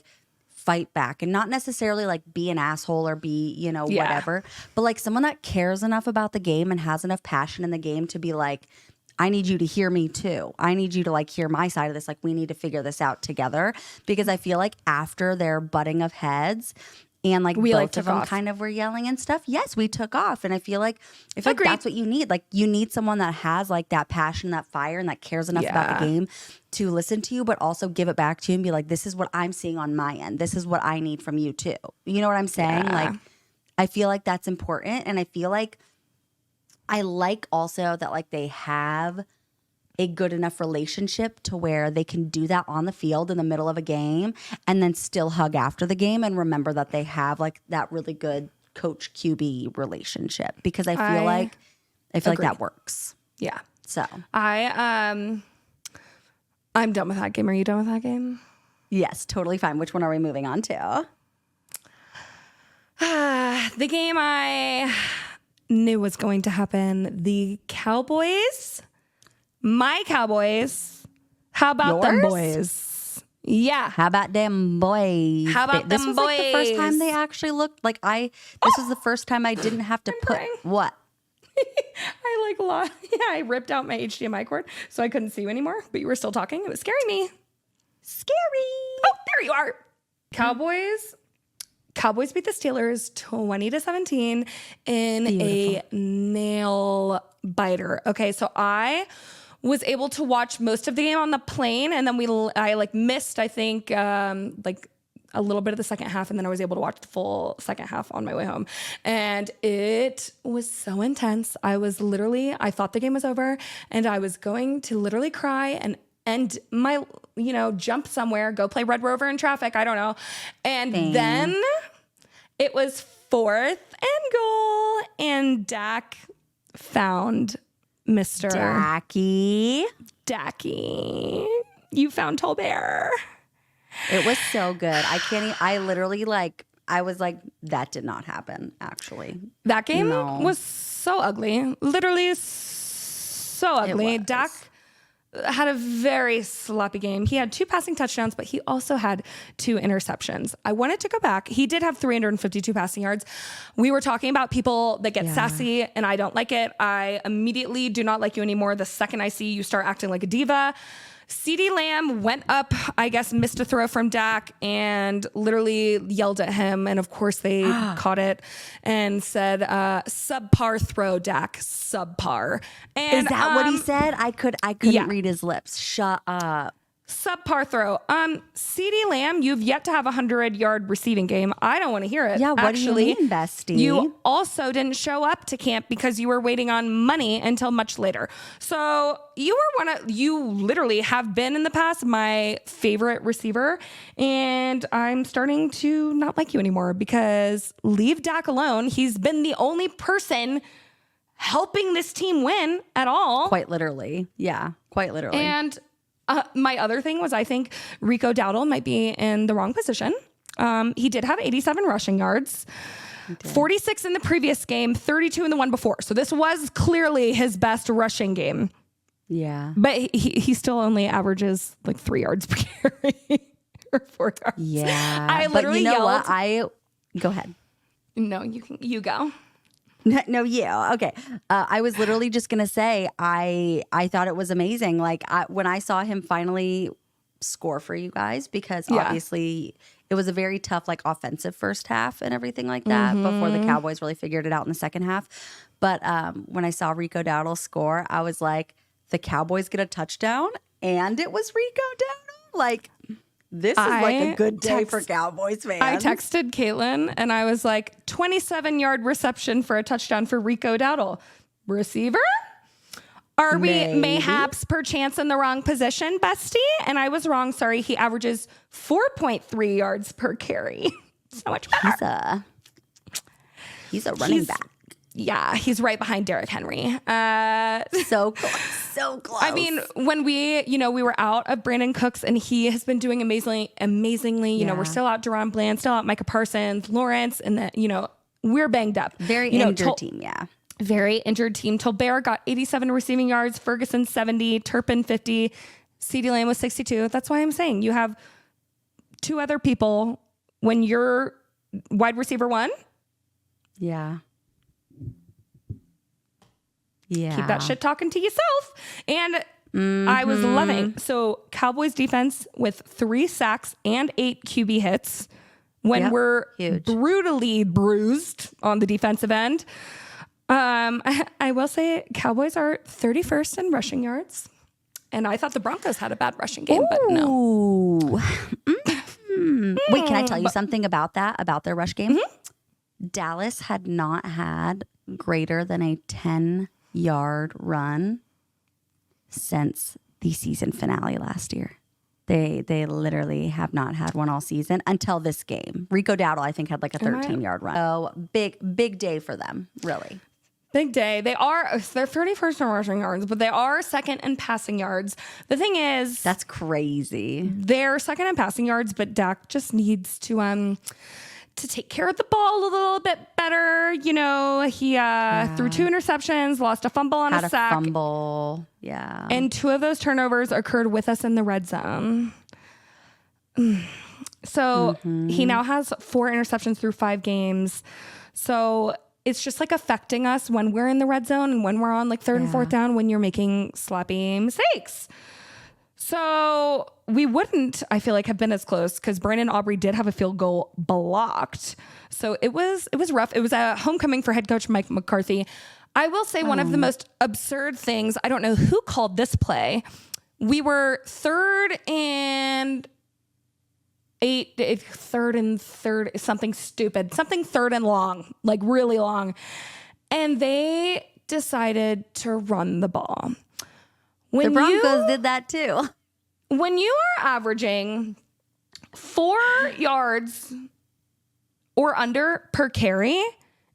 fight back and not necessarily be an asshole or be, whatever, but someone that cares enough about the game and has enough passion in the game to be I need you to hear me too. I need you to hear my side of this. We need to figure this out together because I feel after their butting of heads and we both of them off. Kind of were yelling and stuff. Yes, we took off. And I feel like that's what you need. You need someone that has that passion, that fire, and that cares enough about the game to listen to you, but also give it back to you and be like, this is what I'm seeing on my end. This is what I need from you too. You know what I'm saying? Yeah. I feel like that's important. And I feel like I also that they have a good enough relationship to where they can do that on the field in the middle of a game and then still hug after the game and remember that they have like that really good coach QB relationship, because I feel like that works. Yeah. So I'm done with that game. Are you done with that game? yes, totally fine. Which one are we moving on to? The game I knew was going to happen. The Cowboys. My Cowboys. How about them boys? Yeah. How about them boys? How about this them was like the first time boys? they actually looked like this was the first time I didn't have to put crying. what? I ripped out my HDMI cord so I couldn't see you anymore, but you were still talking. It was scaring me. Scary. Oh, there you are. Cowboys beat the Steelers 20-17 in a nail biter. Okay, so I was able to watch most of the game on the plane, and then I missed, I think, a little bit of the second half, and then I was able to watch the full second half on my way home. And it was so intense. I thought the game was over, and I was going to literally cry and end my, jump somewhere, go play Red Rover in traffic. I don't know. And then it was 4th and goal, and Dak found Mr. Dacky. You found Tolbert. It was so good. I literally I was like, that did not happen, actually. That game was so ugly. Literally so ugly. Dak had a very sloppy game. He had 2 passing touchdowns, but he also had 2 interceptions. I wanted to go back. He did have 352 passing yards. We were talking about people that get sassy, and I don't like it. I immediately do not like you anymore the second I see you start acting like a diva. CeeDee Lamb went up, I guess, missed a throw from Dak and literally yelled at him. And of course they caught it and said, subpar throw, Dak, subpar. And is that what he said? I couldn't read his lips. Shut up. Subpar throw. CeeDee Lamb, you've yet to have a 100-yard receiving game. I don't want to hear it. Yeah, what do you mean, bestie? You also didn't show up to camp because you were waiting on money until much later. So you literally have been in the past my favorite receiver, and I'm starting to not like you anymore because leave Dak alone. He's been the only person helping this team win at all. Quite literally. Yeah, quite literally. And my other thing was I think Rico Dowdle might be in the wrong position. He did have 87 rushing yards, 46 in the previous game, 32 in the one before. So this was clearly his best rushing game. Yeah. But he still only averages like 3 yards per carry or 4 yards. Yeah. I literally but you know yelled. what? Go ahead. No, you go. No, yeah. Okay. I was literally just going to say, I thought it was amazing. Like when I saw him finally score for you guys, because obviously it was a very tough, like offensive first half and everything like that before the Cowboys really figured it out in the second half. But when I saw Rico Dowdle score, I was like, the Cowboys get a touchdown and it was Rico Dowdle. Like, this is like a good day for Cowboys fans. I texted Caitlin and I was like, 27-yard reception for a touchdown for Rico Dowdle. Receiver? Are we mayhaps perchance in the wrong position, bestie? And I was wrong. Sorry. He averages 4.3 yards per carry. So much better. He's a running back. Yeah, he's right behind Derrick Henry. So close, so close. I mean, when we were out of Brandon Cooks and he has been doing amazingly. You know, we're still out Deron Bland, still out Micah Parsons, Lawrence, and we're banged up. Very injured team, yeah. Very injured team. Tolbert got 87 receiving yards, Ferguson 70, Turpin 50, CeeDee Lamb was 62. That's why I'm saying you have 2 other people when you're wide receiver 1. Yeah. Yeah. Keep that shit talking to yourself. And I was loving. So Cowboys defense with 3 sacks and 8 QB hits when we're brutally bruised on the defensive end. I will say Cowboys are 31st in rushing yards. And I thought the Broncos had a bad rushing game, but no. Wait, can I tell you something about their rush game? Dallas had not had greater than a 10-yard run since the season finale last year. They literally have not had one all season until this game. Rico Dowdle, I think, had like a 13-yard run. So big day for them, really. Big day. They're 31st in rushing yards, but they are second in passing yards. The thing is, that's crazy. They're second in passing yards, but Dak just needs to take care of the ball a little bit better. You know, he threw 2 interceptions, lost a fumble and a sack. Fumble. Yeah. And 2 of those turnovers occurred with us in the red zone. So he now has 4 interceptions through 5 games. So it's just like affecting us when we're in the red zone and when we're on like 3rd and 4th down when you're making sloppy mistakes. So we wouldn't, I feel like, have been as close because Brandon Aubrey did have a field goal blocked. So it was rough. It was a homecoming for head coach Mike McCarthy. I will say one of the most absurd things, I don't know who called this play. We were 3rd and 8, 3rd and 3rd, something stupid, something 3rd and long, like really long. And they decided to run the ball. The Broncos did that too. When you are averaging 4 yards or under per carry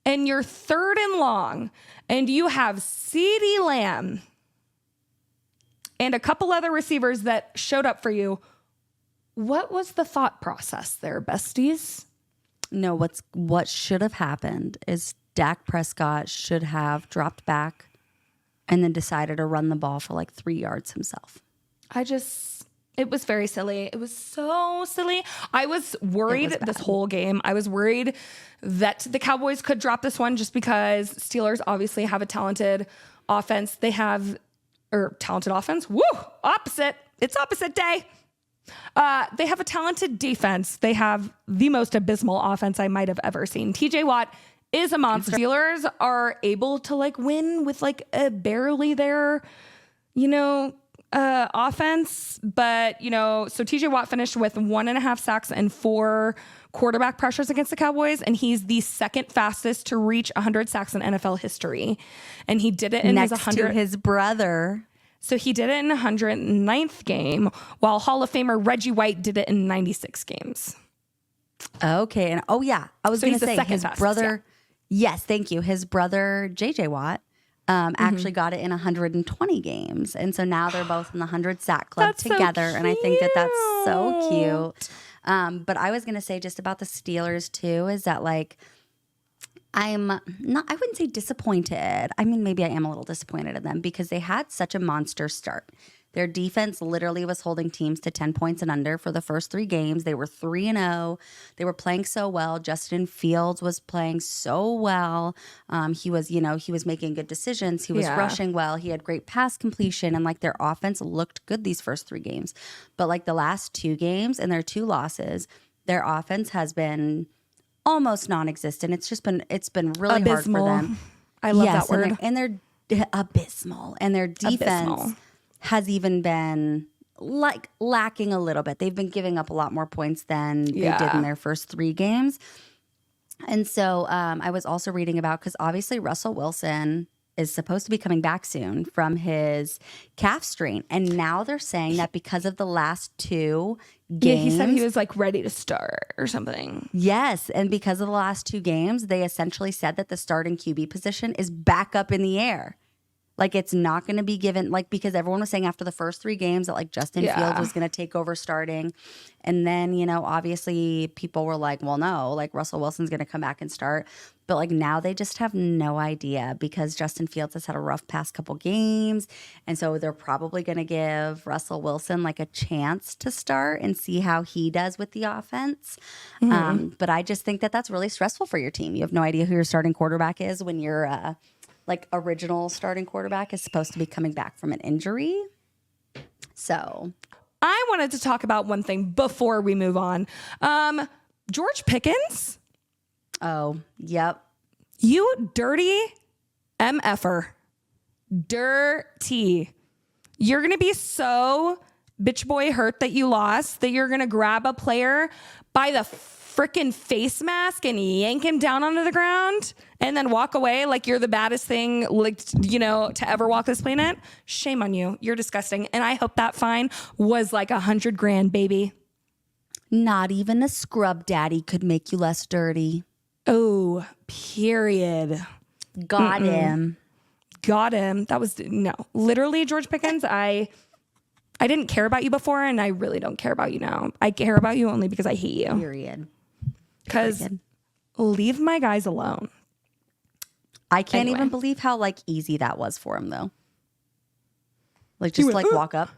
and you're 3rd and long and you have CeeDee Lamb and a couple other receivers that showed up for you, what was the thought process there, besties? No, what should have happened is Dak Prescott should have dropped back and then decided to run the ball for like 3 yards himself. It was very silly. It was so silly. I was worried this whole game. I was worried that the Cowboys could drop this one just because Steelers obviously have a talented offense. Talented offense? Woo! Opposite. It's opposite day. They have a talented defense. They have the most abysmal offense I might have ever seen. TJ Watt is a monster. Steelers are able to like win with like a barely there, offense. But, so TJ Watt finished with 1.5 sacks and 4 quarterback pressures against the Cowboys. And he's the second fastest to reach 100 sacks in NFL history. And he did it in next to his brother. So he did it in 109th game, while Hall of Famer Reggie White did it in 96 games. Okay. And I was going to say his brother. Yeah. Yes. Thank you. His brother, JJ Watt, actually got it in 120 games. And so now they're both in the 100 sack club together. So and I think that that's so cute. But I was going to say just about the Steelers too, is that like, I wouldn't say disappointed. I mean, maybe I am a little disappointed in them because they had such a monster start. Their defense literally was holding teams to 10 points and under for the first 3 games. They were 3-0. They were playing so well. Justin Fields was playing so well. He was making good decisions. He was rushing well. He had great pass completion, and like their offense looked good these first 3 games. But like the last 2 games and their 2 losses, their offense has been almost non-existent. It's been really abysmal. hard for them. I love that word. And they're abysmal. And their defense has even been like lacking a little bit. They've been giving up a lot more points than they did in their first 3 games. And so I was also reading about, because obviously Russell Wilson is supposed to be coming back soon from his calf strain. And now they're saying that because of the last 2 games. He said he was like ready to start or something. Yes. And because of the last 2 games, they essentially said that the starting QB position is back up in the air. Like it's not going to be given, like, because everyone was saying after the first 3 games that like Justin Fields was going to take over starting. And then, obviously people were like, well, no, like Russell Wilson's going to come back and start. But like now they just have no idea because Justin Fields has had a rough past couple games. And so they're probably going to give Russell Wilson like a chance to start and see how he does with the offense. But I just think that that's really stressful for your team. You have no idea who your starting quarterback is when your original starting quarterback is supposed to be coming back from an injury. So I wanted to talk about one thing before we move on. George Pickens. Oh, yep. You dirty MFer. Dirty. You're going to be so bitch boy hurt that you lost that you're going to grab a player by the freaking face mask and yank him down onto the ground and then walk away like you're the baddest thing, like, you know, to ever walk this planet. Shame on you. You're disgusting. And I hope that fine was like $100,000, baby. Not even a scrub daddy could make you less dirty. Oh, period. Got him. Got him. That was no, literally George Pickens. I didn't care about you before, and I really don't care about you now. I care about you only because I hate you. Period. Because leave my guys alone. I can't even believe how like easy that was for him though. Like just like walk up.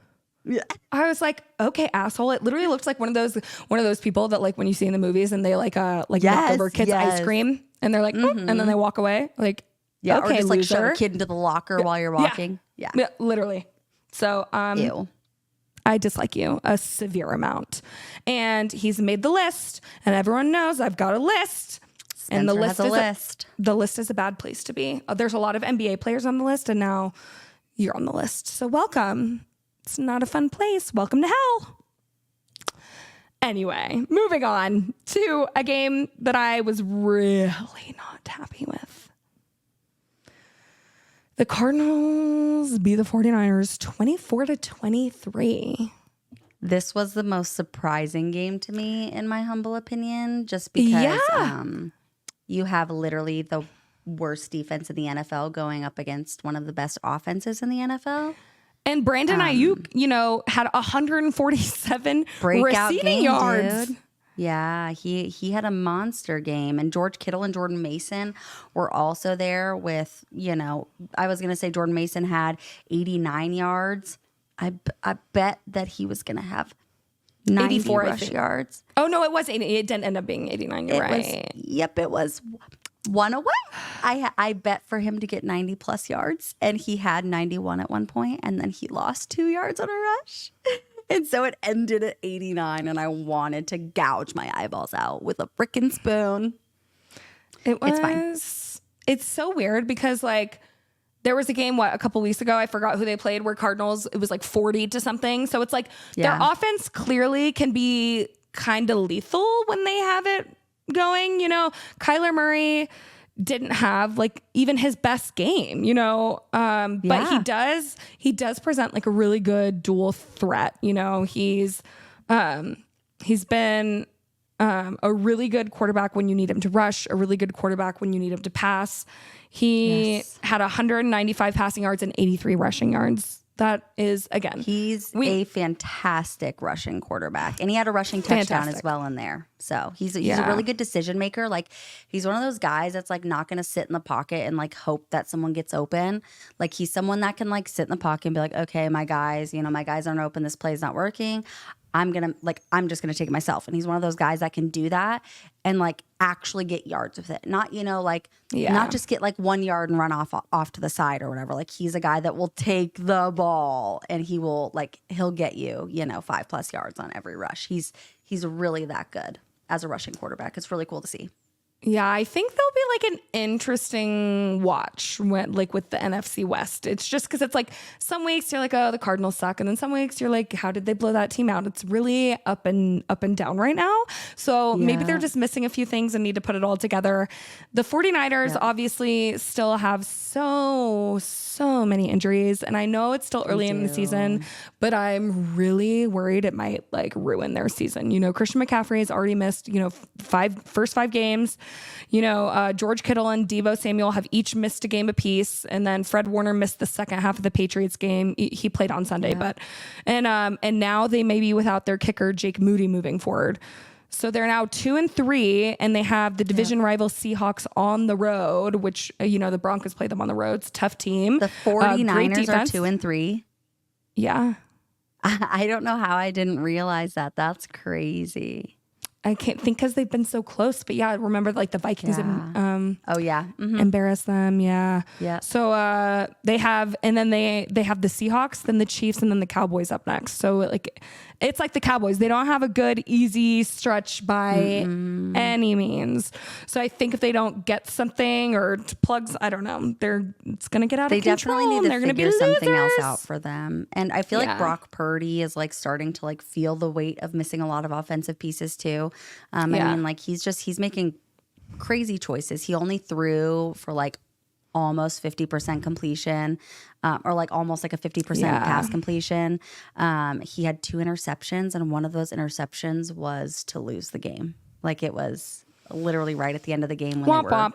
Yeah. I was like, okay, asshole. It literally looks like one of those people that like when you see in the movies and they like knock over kids' ice cream and they're like, and then they walk away. Like, yeah, okay, or just loser. like shove a kid into the locker while you're walking. Yeah, literally. So, ew. I dislike you a severe amount. And he's made the list, and everyone knows I've got a list. Spencer and the list has a list. The list is a bad place to be. There's a lot of NBA players on the list, and now you're on the list. So welcome. It's not a fun place. Welcome to hell. Anyway, moving on to a game that I was really not happy with. The Cardinals beat the 49ers 24-23. This was the most surprising game to me, in my humble opinion, just because you have literally the worst defense in the NFL going up against one of the best offenses in the NFL. And Brandon Ayuk, you know, had 147 breakout receiving game, yards. Dude. Yeah, he had a monster game. And George Kittle and Jordan Mason were also there with, you know, I was going to say Jordan Mason had 89 yards. I bet that he was going to have 94 rush yards. Oh, no, it was 80. It didn't end up being 89. You're right. It was one away. I bet for him to get 90 plus yards, and he had 91 at one point, and then he lost 2 yards on a rush. And so it ended at 89, and I wanted to gouge my eyeballs out with a frickin' spoon. It's fine. It's so weird because, like, there was a game, a couple weeks ago, I forgot who they played, where Cardinals, it was like 40 to something. So it's like their offense clearly can be kind of lethal when they have it going. You know, Kyler Murray didn't have like even his best game, you know, but he does present like a really good dual threat. You know, he's been a really good quarterback when you need him to rush, a really good quarterback when you need him to pass. He had 195 passing yards and 83 rushing yards. That is, again, he's a fantastic rushing quarterback, and he had a rushing touchdown as well in there. So he's a really good decision maker. Like, he's one of those guys that's like not going to sit in the pocket and like hope that someone gets open. Like, he's someone that can like sit in the pocket and be like, okay, my guys aren't open. This play's not working. I'm just gonna take it myself. And he's one of those guys that can do that and like actually get yards with it. Not, you know, like not just get like 1 yard and run off to the side or whatever. Like, he's a guy that will take the ball and he'll get you, you know, 5+ yards on every rush. He's really that good as a rushing quarterback. It's really cool to see. Yeah, I think there'll be like an interesting watch with the NFC West. It's just because it's like some weeks you're like, oh, the Cardinals suck, and then some weeks you're like, how did they blow that team out? It's really up and down right now. So maybe they're just missing a few things and need to put it all together. The 49ers obviously still have so many injuries, and I know it's still early in the season, but I'm really worried it might like ruin their season. You know, Christian McCaffrey has already missed, you know, first five games. You know, George Kittle and Deebo Samuel have each missed a game apiece, and then Fred Warner missed the second half of the Patriots game. He played on Sunday, and now they may be without their kicker Jake Moody moving forward. So they're now 2-3, and they have the division rival Seahawks on the road, which, you know, the Broncos play them on the road. It's a tough team. The 49ers are 2-3. Yeah. I don't know how I didn't realize that. That's crazy. I can't think because they've been so close, but remember like the Vikings embarrass them. Yeah. So they have, and then they have the Seahawks, then the Chiefs, and then the Cowboys up next. So like, it's like the Cowboys. They don't have a good, easy stretch by any means. So I think if they don't get something or plugs, I don't know, it's going to get out of control. They definitely need to figure something else out for them. And I feel like Brock Purdy is like starting to like feel the weight of missing a lot of offensive pieces too. I mean, like he's making crazy choices. He only threw for like almost 50% completion, or like almost like a 50% pass completion. He had 2 interceptions, and one of those interceptions was to lose the game. Like it was literally right at the end of the game when womp.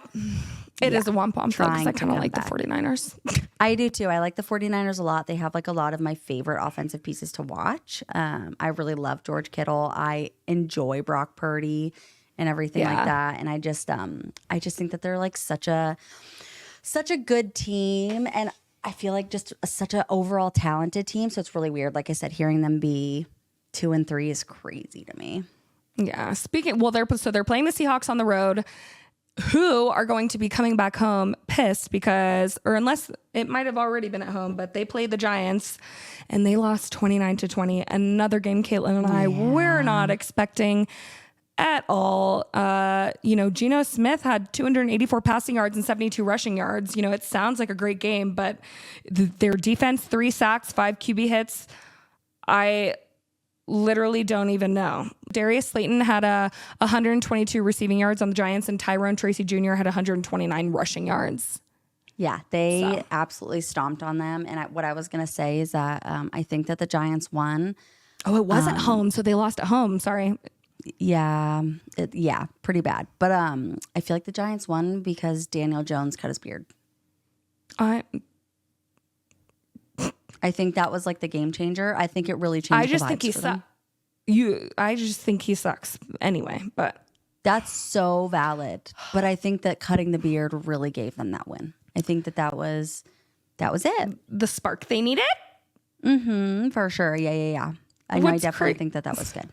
It is a womp womp because I kind of like the 49ers. I do too. I like the 49ers a lot. They have like a lot of my favorite offensive pieces to watch. I really love George Kittle. I enjoy Brock Purdy and everything like that. And I just think that they're like such a good team, and I feel like just such an overall talented team. So it's really weird. Like I said, hearing them be 2-3 is crazy to me. Yeah. They're playing the Seahawks on the road, who are going to be coming back home pissed because, or unless it might have already been at home, but they played the Giants and they lost 29-20. Another game Caitlin and I were not expecting at all. Geno Smith had 284 passing yards and 72 rushing yards. It sounds like a great game, but their defense, 3 sacks, 5 QB hits. I literally don't even know. Darius Slayton had 122 receiving yards on the Giants, and Tyrone Tracy Jr. had 129 rushing yards. Yeah, they absolutely stomped on them. And what I was going to say is that I think that the Giants won. Oh, it was at home, so they lost at home. Sorry. Yeah, pretty bad. But I feel like the Giants won because Daniel Jones cut his beard. I think that was like the game changer. I think it really changed. I just think he sucks anyway. But that's so valid. But I think that cutting the beard really gave them that win. I think that was it. The spark they needed. For sure. Yeah. I definitely think that was good.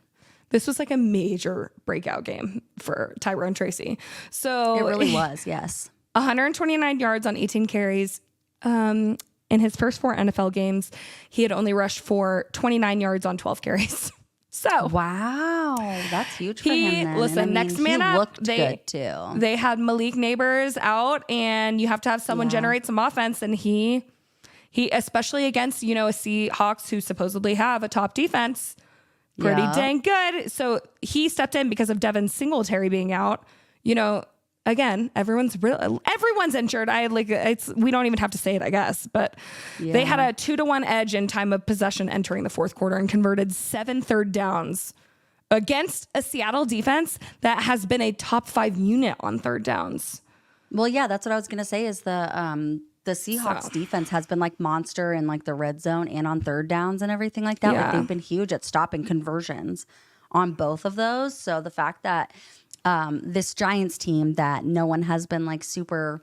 This was like a major breakout game for Tyrone Tracy. So it really was. Yes. 129 yards on 18 carries. In his first 4 NFL games, he had only rushed for 29 yards on 12 carries. So wow, that's huge for him. Then. Listen, next man up. Looked good too. They had Malik Neighbors out, and you have to have someone generate some offense. And he especially against a Seahawks who supposedly have a top defense, pretty dang good. So he stepped in because of Devin Singletary being out. Again, everyone's injured. We don't even have to say it, I guess, but they had a 2-1 edge in time of possession entering the fourth quarter and converted 7 third downs against a Seattle defense that has been a top 5 unit on third downs. Well, yeah, that's what I was going to say is the Seahawks defense has been like monster in like the red zone and on third downs and everything like that. Like they've been huge at stopping conversions on both of those. So the fact that this Giants team that no one has been like super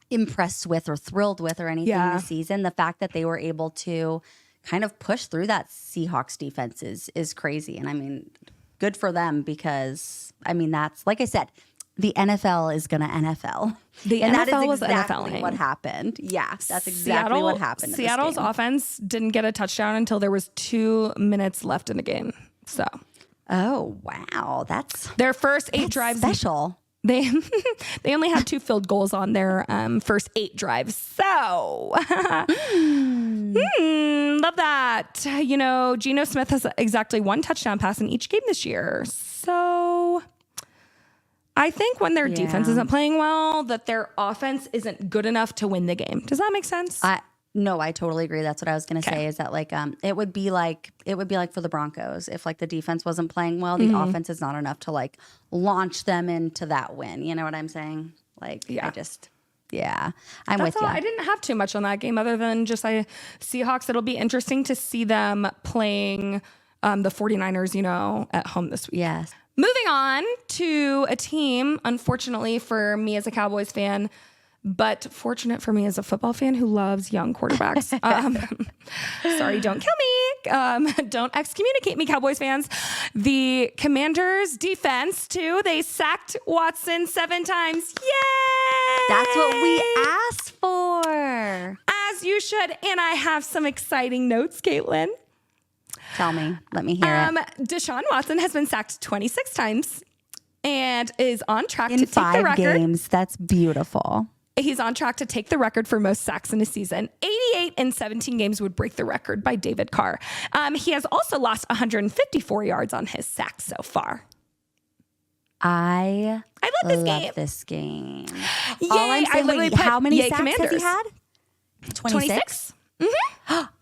impressed with or thrilled with or anything this season, the fact that they were able to kind of push through that Seahawks defense is crazy. And I mean, good for them because I mean, that's like I said, the NFL is going to NFL. That is exactly what happened. Yeah, that's exactly what happened. Seattle's offense didn't get a touchdown until there was 2 minutes left in the game. So. Oh, wow. That's their first 8 drives. Special. They only had 2 field goals on their first 8 drives. So love that. Geno Smith has exactly 1 touchdown pass in each game this year. So I think when their defense isn't playing well, that their offense isn't good enough to win the game. Does that make sense? No, I totally agree. That's what I was going to say is that like it would be like for the Broncos if like the defense wasn't playing well, the offense is not enough to like launch them into that win. You know what I'm saying? Like I'm with you. I didn't have too much on that game other than just Seahawks. It'll be interesting to see them playing the 49ers, at home this week. Yes. Moving on to a team, unfortunately for me as a Cowboys fan, but fortunate for me as a football fan who loves young quarterbacks. Sorry, don't kill me. Don't excommunicate me, Cowboys fans. The Commanders defense, too. They sacked Watson 7 times. Yay! That's what we asked for. As you should. And I have some exciting notes, Caitlin. Tell me. Let me hear it. Deshaun Watson has been sacked 26 times and is on track to take the 5 record. games. That's beautiful. He's on track to take the record for most sacks in a season. 88 in 17 games would break the record by David Carr. He has also lost 154 yards on his sacks so far. I love this game. Yay, All I'm saying, how many sacks Commanders. has he had? 26?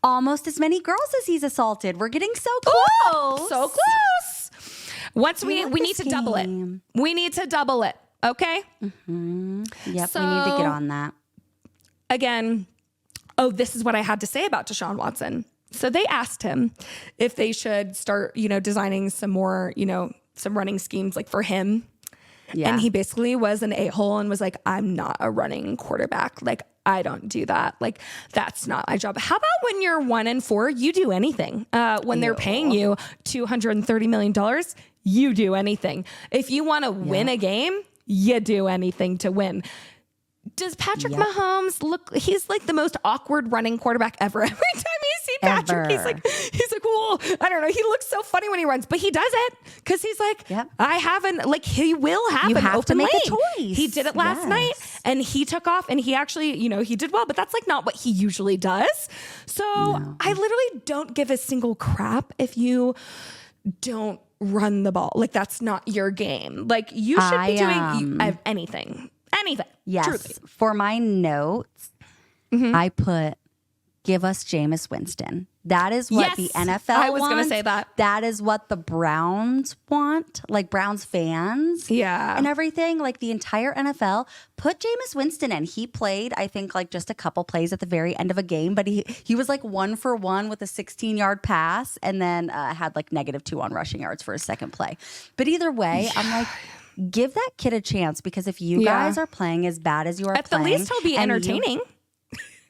Almost as many girls as he's assaulted. We're getting so close. Ooh, so close. Once we need to double it. We need to double it. Okay. Mm-hmm. Yep. So, we need to get on that. Again, this is what I had to say about Deshaun Watson. So they asked him if they should start, designing some more, some running schemes like for him. Yeah. And he basically was an a-hole and was like, I'm not a running quarterback. Like, I don't do that. Like, that's not my job. How about when you're 1-4, you do anything? When they're paying you $230 million, you do anything. If you want to win a game, you do anything to win. Does Patrick Mahomes look, he's like the most awkward running quarterback ever. Every time you see Patrick, he's like, well, I don't know. He looks so funny when he runs, but he does it because he's like, I haven't, like, he will have an open lane. A choice. He did it last night and he took off and he actually, he did well, but that's like not what he usually does. So I literally don't give a single crap if you don't run the ball. Like, that's not your game. Like, you should be doing anything. Yes. Truly. For my notes, I put, give us Jameis Winston. That is what the NFL I was going to say that. That is what the Browns want, like Browns fans. Yeah. And everything, like the entire NFL. Put Jameis Winston in. He played, I think, like just a couple plays at the very end of a game, but he was like 1 for 1 with a 16-yard pass and then had like -2 on rushing yards for his second play. But either way, I'm like, give that kid a chance because if you guys are playing as bad as you are at the least he'll be entertaining.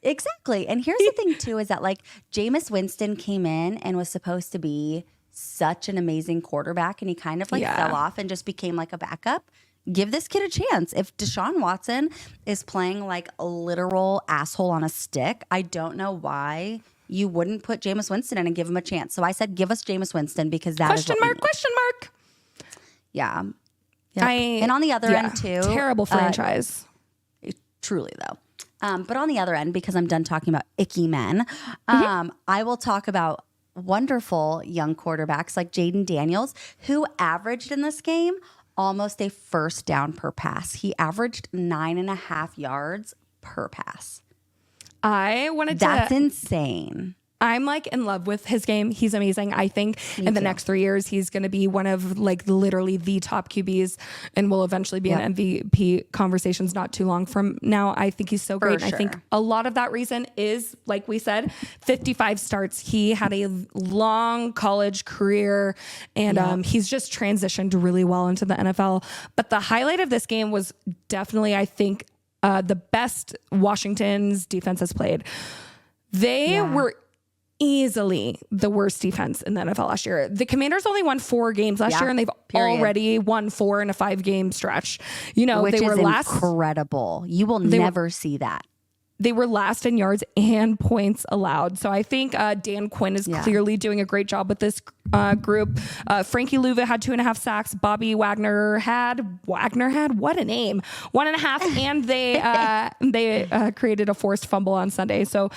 Exactly. And here's the thing too, is that like Jameis Winston came in and was supposed to be such an amazing quarterback and he kind of like fell off and just became like a backup. Give this kid a chance. If Deshaun Watson is playing like a literal asshole on a stick, I don't know why you wouldn't put Jameis Winston in and give him a chance. So I said, give us Jameis Winston because that is what we need. Question mark. Yeah. Yep. And on the other end too. Terrible franchise. Truly though. But on the other end, because I'm done talking about icky men, I will talk about wonderful young quarterbacks like Jaden Daniels, who averaged in this game almost a first down per pass. He averaged 9.5 yards per pass. That's insane. I'm like in love with his game. He's amazing. I think in the next 3 years, he's going to be one of like literally the top QBs and will eventually be in MVP conversations not too long from now. I think he's so great. And I think a lot of that reason is, like we said, 55 starts. He had a long college career and he's just transitioned really well into the NFL. But the highlight of this game was definitely, I think, the best Washington's defense has played. They were easily the worst defense in the NFL last year. The Commanders only won 4 games last year, and they've already won 4 in a 5-game stretch. Which is incredible. You will never see that. They were last in yards and points allowed. So I think Dan Quinn is clearly doing a great job with this group. Frankie Louva had 2.5 sacks. Bobby Wagner had what a name, 1.5. And they created a forced fumble on Sunday. So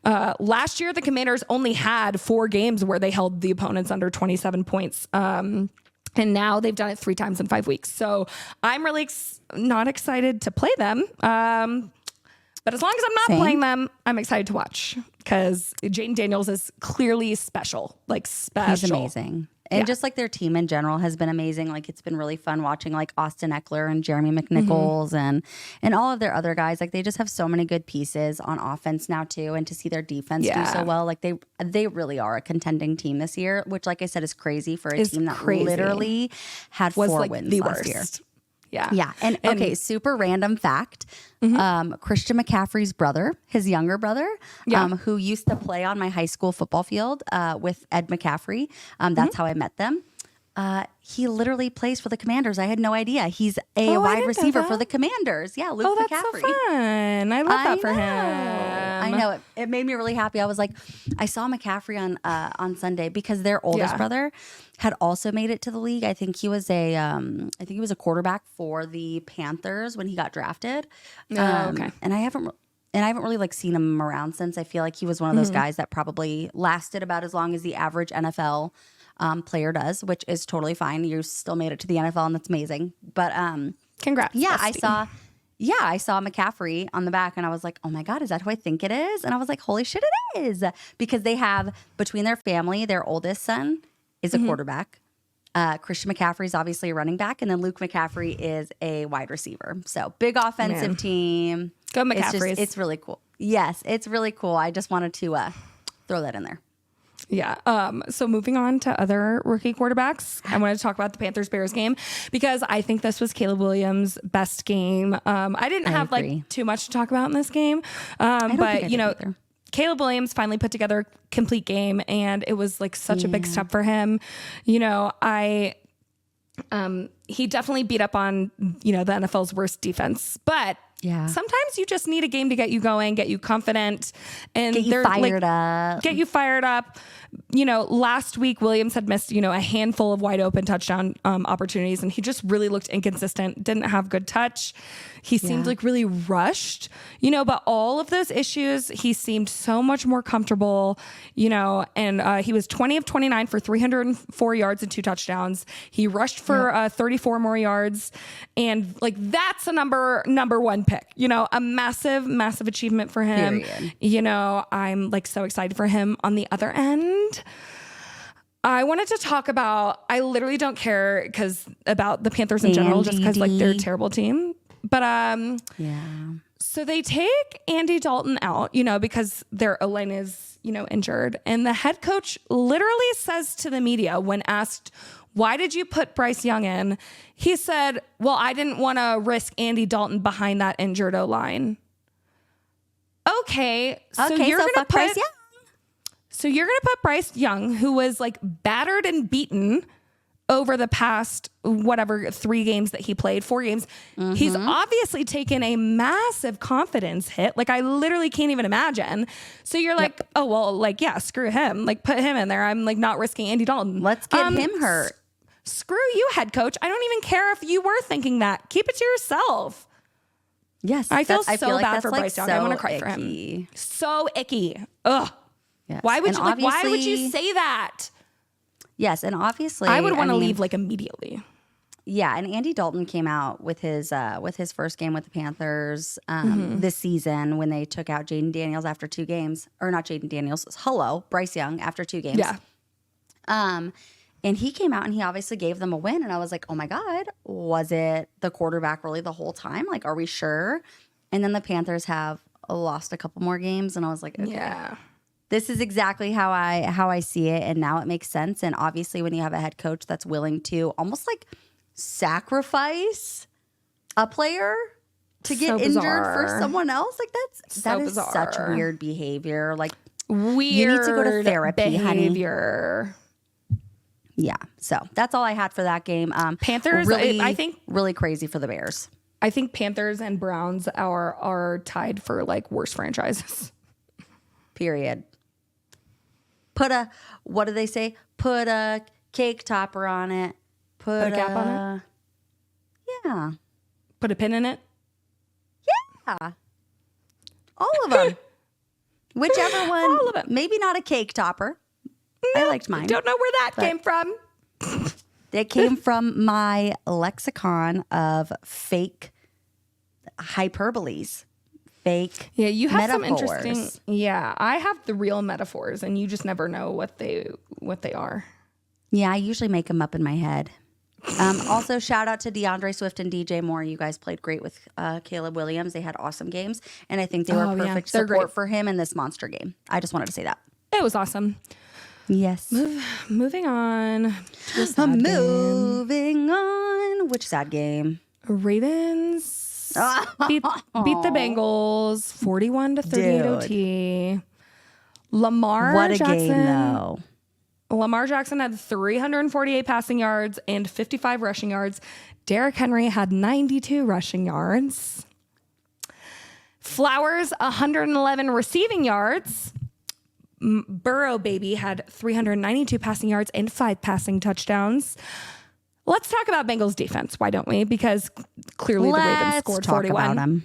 last year, the Commanders only had 4 games where they held the opponents under 27 points. And now they've done it 3 times in 5 weeks. So I'm really not excited to play them. But as long as I'm not playing them, I'm excited to watch because Jaden Daniels is clearly special, like special. He's amazing. And just like their team in general has been amazing. Like it's been really fun watching like Austin Eckler and Jeremy McNichols and all of their other guys. Like they just have so many good pieces on offense now too. And to see their defense do so well, like they really are a contending team this year, which like I said is crazy for a team that literally had 4 wins last year. Yeah. And okay, super random fact. Christian McCaffrey's brother, his younger brother, who used to play on my high school football field with Ed McCaffrey. That's how I met them. He literally plays for the Commanders. I had no idea. He's a wide receiver for the Commanders. Yeah, Luke McCaffrey. That's so fun. I love that for him. I know. It made me really happy. I was like, I saw McCaffrey on Sunday because their oldest brother had also made it to the league. I think he was a quarterback for the Panthers when he got drafted. Okay. And I haven't really like seen him around since. I feel like he was one of those guys that probably lasted about as long as the average NFL player does, which is totally fine. You still made it to the NFL, and that's amazing. But congrats. yeah, bestie. I saw McCaffrey on the back, and I was like, oh my God, is that who I think it is? And I was like, holy shit, it is. Because they have, between their family, their oldest son is a quarterback. Christian McCaffrey is obviously a running back, and then Luke McCaffrey is a wide receiver. So big offensive team. Go McCaffreys. It's really cool. Yes, it's really cool. I just wanted to throw that in there. Yeah. So moving on to other rookie quarterbacks, I wanted to talk about the Panthers-Bears game because I think this was Caleb Williams' best game. I didn't have like too much to talk about in this game, but you know, Caleb Williams finally put together a complete game, and it was like such a big step for him. You know, he definitely beat up on, you know, the NFL's worst defense, but sometimes you just need a game to get you going, get you confident, and get you fired up. You know, last week Williams had missed, you know, a handful of wide open touchdown opportunities, and he just really looked inconsistent, didn't have good touch. He seemed like really rushed, you know, but all of those issues, he seemed so much more comfortable, you know, and he was 20 of 29 for 304 yards and 2 touchdowns. He rushed for 34 more yards, and like that's a number one pick, you know, a massive achievement for him. Period. You know, I'm like so excited for him. On the other end, I wanted to talk about, I literally don't care about the Panthers in general, just because like they're a terrible team. But so they take Andy Dalton out, you know, because their O-line is, you know, injured. And the head coach literally says to the media when asked, why did you put Bryce Young in? He said, well, I didn't want to risk Andy Dalton behind that injured O-line. Okay, so you're going to put Bryce Young. So you're going to put Bryce Young, who was like battered and beaten over the past, 3 games that he played, 4 games. He's obviously taken a massive confidence hit. Like I literally can't even imagine. So you're like, oh, well, like, yeah, screw him. Like put him in there. I'm like not risking Andy Dalton. Let's get him hurt. Screw you, head coach. I don't even care if you were thinking that. Keep it to yourself. Yes. I feel so bad for Bryce Young. I want to cry for him. So icky. Ugh. Yes. Why would you say that? Yes, and obviously I would want to leave like immediately. Yeah, and Andy Dalton came out with his first game with the Panthers this season when they took out Jaden Daniels after 2 games, or not Jaden Daniels. Bryce Young after 2 games. Yeah. And he came out and he obviously gave them a win, and I was like, oh my God, was it the quarterback really the whole time? Like, are we sure? And then the Panthers have lost a couple more games, and I was like, okay. Yeah. This is exactly how I see it, and now it makes sense. And obviously, when you have a head coach that's willing to almost like sacrifice a player to get injured for someone else, like that is such weird behavior. Like you need to go to therapy, behavior. Honey. Yeah, so that's all I had for that game. Panthers, really, I think, really crazy for the Bears. I think Panthers and Browns are tied for like worst franchises. Period. What do they say? Put a cake topper on it. Put a cap on it? Yeah. Put a pin in it? Yeah. All of them. Whichever one. All of them. Maybe not a cake topper. No, I liked mine. Don't know where that came from. It came from my lexicon of fake hyperboles. Fake you have metaphors. Some interesting. Yeah, I have the real metaphors, and you just never know what they are. Yeah, I usually make them up in my head. Also, shout out to DeAndre Swift and DJ Moore. You guys played great with Caleb Williams. They had awesome games, and I think they were perfect support for him in this monster game. I just wanted to say that. It was awesome. Yes. Moving on. Moving on. Which sad game? Ravens beat the Bengals 41-38 OT. What a game, though. Lamar Jackson had 348 passing yards and 55 rushing yards. Derrick Henry had 92 rushing yards. Flowers, 111 receiving yards. Burrow baby had 392 passing yards and 5 passing touchdowns. Let's talk about Bengals defense. Why don't we? Because clearly the Ravens scored 41.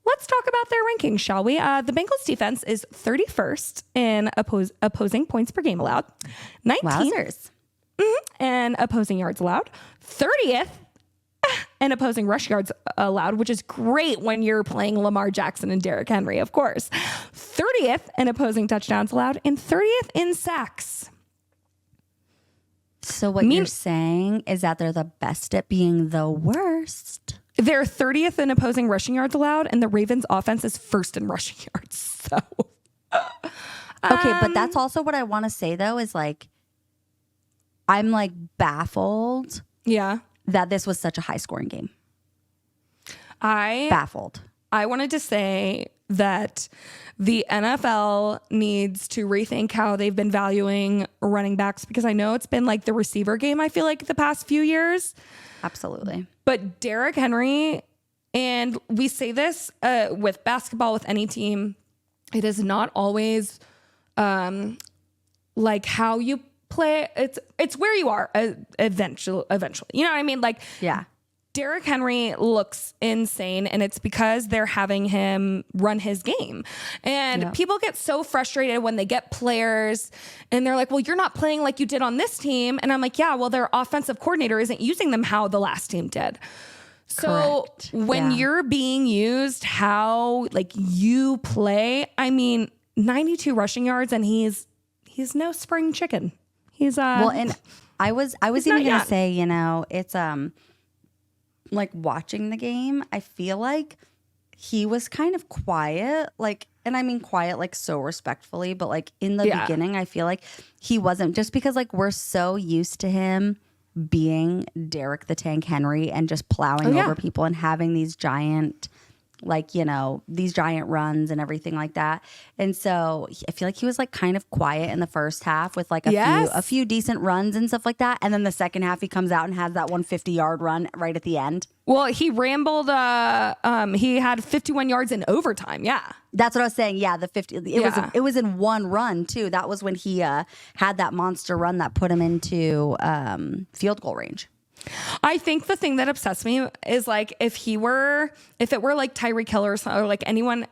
Let's talk about their rankings, shall we? The Bengals defense is 31st in opposing points per game allowed. 19th in opposing yards allowed, 30th in opposing rush yards allowed, which is great when you're playing Lamar Jackson and Derrick Henry, of course. 30th in opposing touchdowns allowed, and 30th in sacks. So what you're saying is that they're the best at being the worst. They're 30th in opposing rushing yards allowed, and the Ravens offense is first in rushing yards. So, okay, but that's also what I want to say though, is like, I'm like baffled. Yeah. That this was such a high scoring game. Baffled. I wanted to say that the NFL needs to rethink how they've been valuing running backs, because I know it's been like the receiver game, I feel like, the past few years. Absolutely. But Derrick Henry, and we say this with basketball, with any team, it is not always like how you play. It's where you are eventually. You know what I mean? Like, yeah. Derrick Henry looks insane, and it's because they're having him run his game. And people get so frustrated when they get players and they're like, well, you're not playing like you did on this team. And I'm like, yeah, well, their offensive coordinator isn't using them how the last team did. So when you're being used how like you play, I mean, 92 rushing yards, and he's no spring chicken. He's well, and I was even gonna say, you know, it's like watching the game, I feel like he was kind of quiet, like, and I mean quiet like so respectfully, but like in the beginning, I feel like he wasn't, just because like we're so used to him being Derrick the Tank Henry and just plowing over people and having these giant, like, you know, these giant runs and everything like that. And so I feel like he was like kind of quiet in the first half with like a few decent runs and stuff like that. And then the second half he comes out and has that 150-yard run right at the end. Well, he rambled. He had 51 yards in overtime. Yeah, that's what I was saying. Yeah, the 50. It was in one run too. That was when he had that monster run that put him into field goal range. I think the thing that upsets me is like if it were like Tyreek Hill or like anyone,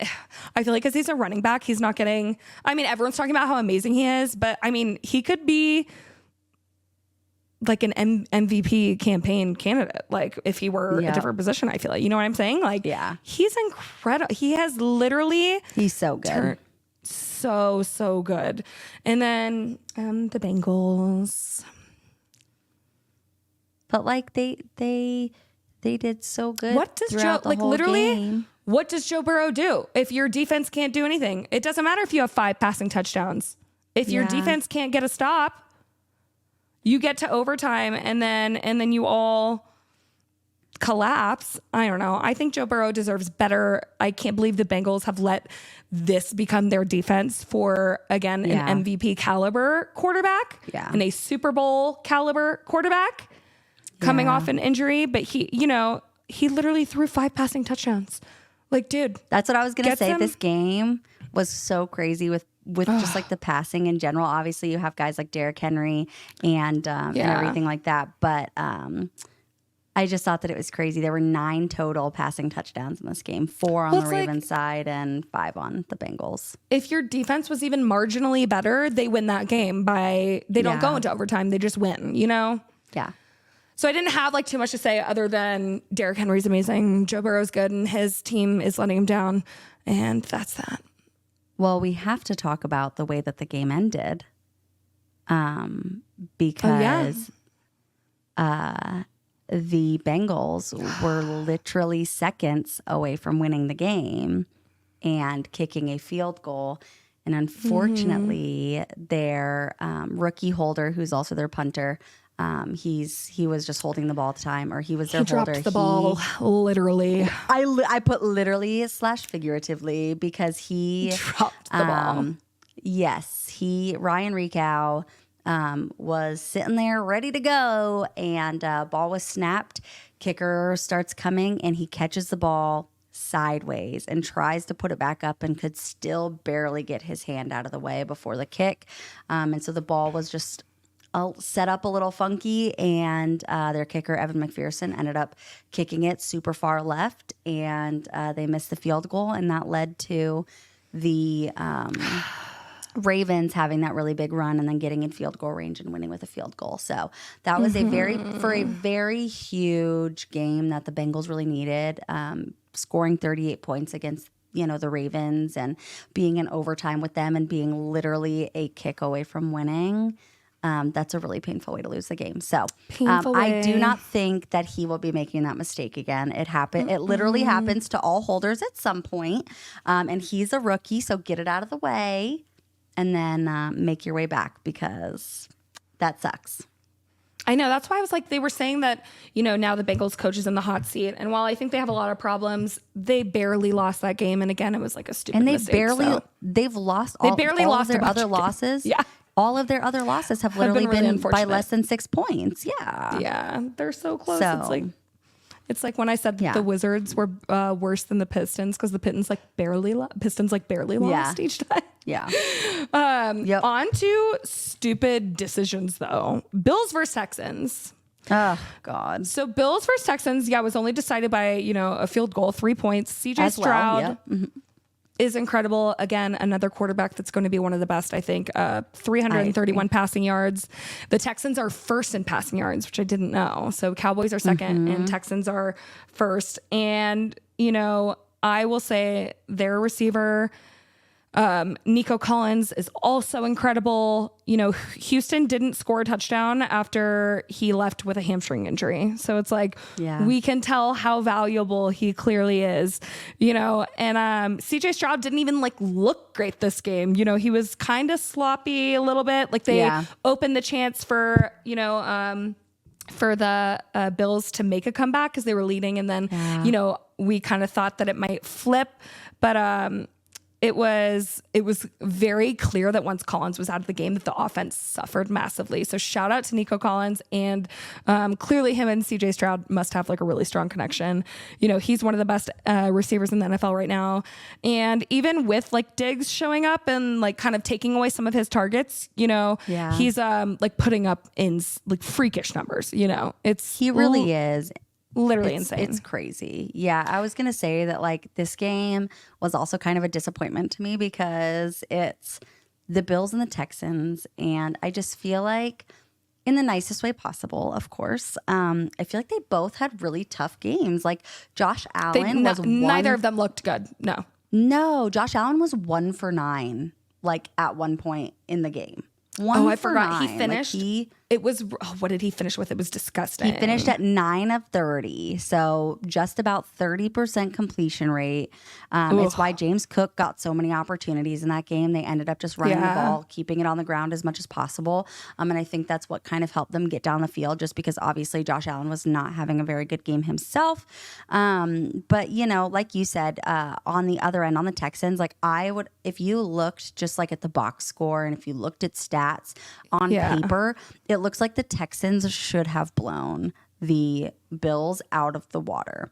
I feel like because he's a running back, he's not getting. I mean, everyone's talking about how amazing he is, but I mean, he could be like an MVP campaign candidate. Like if he were a different position, I feel like, you know what I'm saying? Like, he's incredible. He has literally, he's so good. So good. And then the Bengals. But like they did so good. What does Joe like literally game. What does Joe Burrow do? If your defense can't do anything, it doesn't matter if you have 5 passing touchdowns. If your defense can't get a stop, you get to overtime and then you all collapse. I don't know. I think Joe Burrow deserves better. I can't believe the Bengals have let this become their defense for, again, an MVP caliber quarterback and a Super Bowl caliber quarterback coming off an injury. But he literally threw 5 passing touchdowns. Like, dude. That's what I was going to say. This game was so crazy with just like the passing in general. Obviously, you have guys like Derrick Henry and everything like that. But I just thought that it was crazy. There were 9 total passing touchdowns in this game, 4 on the Ravens side and 5 on the Bengals. If your defense was even marginally better, they win that game they don't go into overtime. They just win, you know? Yeah. So I didn't have like too much to say other than Derrick Henry's amazing. Joe Burrow's good and his team is letting him down. And that's that. Well, we have to talk about the way that the game ended. Because the Bengals were literally seconds away from winning the game and kicking a field goal. And unfortunately, their rookie holder, who's also their punter, he was just holding the ball at the time, or he was their holder. Dropped the ball, literally. I put literally / figuratively because he dropped the ball. Yes, Ryan Ricow was sitting there ready to go, and ball was snapped. Kicker starts coming, and he catches the ball sideways and tries to put it back up and could still barely get his hand out of the way before the kick. And so the ball was just set up a little funky, and their kicker, Evan McPherson, ended up kicking it super far left, and they missed the field goal, and that led to the Ravens having that really big run and then getting in field goal range and winning with a field goal. So that was a very huge game that the Bengals really needed. Scoring 38 points against, the Ravens and being in overtime with them and being literally a kick away from winning. That's a really painful way to lose the game. So I do not think that he will be making that mistake again. It happened. It literally happens to all holders at some point. And he's a rookie, so get it out of the way and then make your way back because that sucks. I know. That's why I was like, they were saying that, now the Bengals coach is in the hot seat. And while I think they have a lot of problems, they barely lost that game. And again, it was like a stupid mistake. And they've lost all their other losses. Yeah. All of their other losses have literally been by less than 6 points. Yeah. Yeah. They're so close. It's like when I said that the Wizards were worse than the Pistons because the Pistons barely lost each time. Yeah. On to stupid decisions though. Bills versus Texans. Oh God. So Bills versus Texans, was only decided by, a field goal, 3 points. CJ Stroud is incredible. Again, another quarterback that's going to be one of the best, I think. 331 passing yards. The Texans are first in passing yards, which I didn't know. So Cowboys are second and Texans are first. And, I will say their receiver, Nico Collins, is also incredible. Houston didn't score a touchdown after he left with a hamstring injury. So it's like, we can tell how valuable he clearly is, and CJ Stroud didn't even look great this game. He was kind of sloppy a little bit. They opened the chance for, for the Bills to make a comeback because they were leading. And then, we kind of thought that it might flip, but, it was very clear that once Collins was out of the game that the offense suffered massively. So shout out to Nico Collins, and clearly him and CJ Stroud must have a really strong connection. He's one of the best receivers in the NFL right now. And even with Diggs showing up and kind of taking away some of his targets, he's putting up in freakish numbers. He really is. Literally insane. It's crazy. Yeah, I was going to say that this game was also kind of a disappointment to me because it's the Bills and the Texans. And I just feel like in the nicest way possible, of course, I feel like they both had really tough games. Josh Allen neither of them looked good. No, Josh Allen was 1 for 9, at one point in the game. I forgot. 9. He finished. What did he finish with? It was disgusting. He finished at 9 of 30. So just about 30% completion rate. It's why James Cook got so many opportunities in that game. They ended up just running the ball, keeping it on the ground as much as possible. And I think that's what kind of helped them get down the field, just because obviously Josh Allen was not having a very good game himself. But, like you said, on the other end, on the Texans, I would, if you looked just at the box score and if you looked at stats on paper, it looks like the Texans should have blown the Bills out of the water.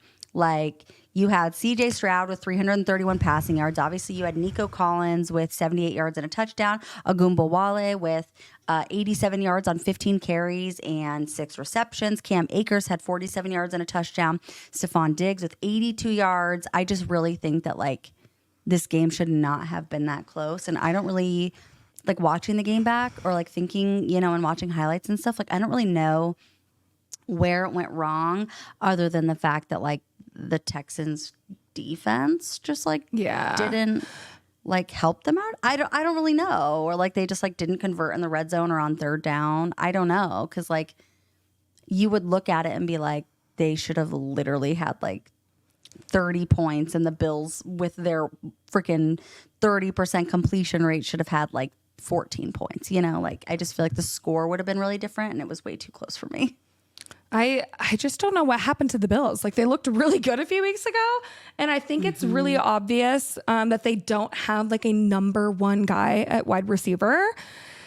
You had CJ Stroud with 331 passing yards. Obviously, you had Nico Collins with 78 yards and a touchdown. Agumbawale with 87 yards on 15 carries and 6 receptions. Cam Akers had 47 yards and a touchdown. Stephon Diggs with 82 yards. I just really think that this game should not have been that close. And I don't really watching the game back or thinking, and watching highlights and stuff. I don't really know where it went wrong other than the fact that the Texans defense just didn't help them out. I don't really know, or they just didn't convert in the red zone or on third down. I don't know, because you would look at it and be they should have literally had 30 points, and the Bills with their freaking 30% completion rate should have had 14 points. I just feel the score would have been really different, and it was way too close for me. I just don't know what happened to the Bills. They looked really good a few weeks ago. And I think it's really obvious that they don't have a number one guy at wide receiver.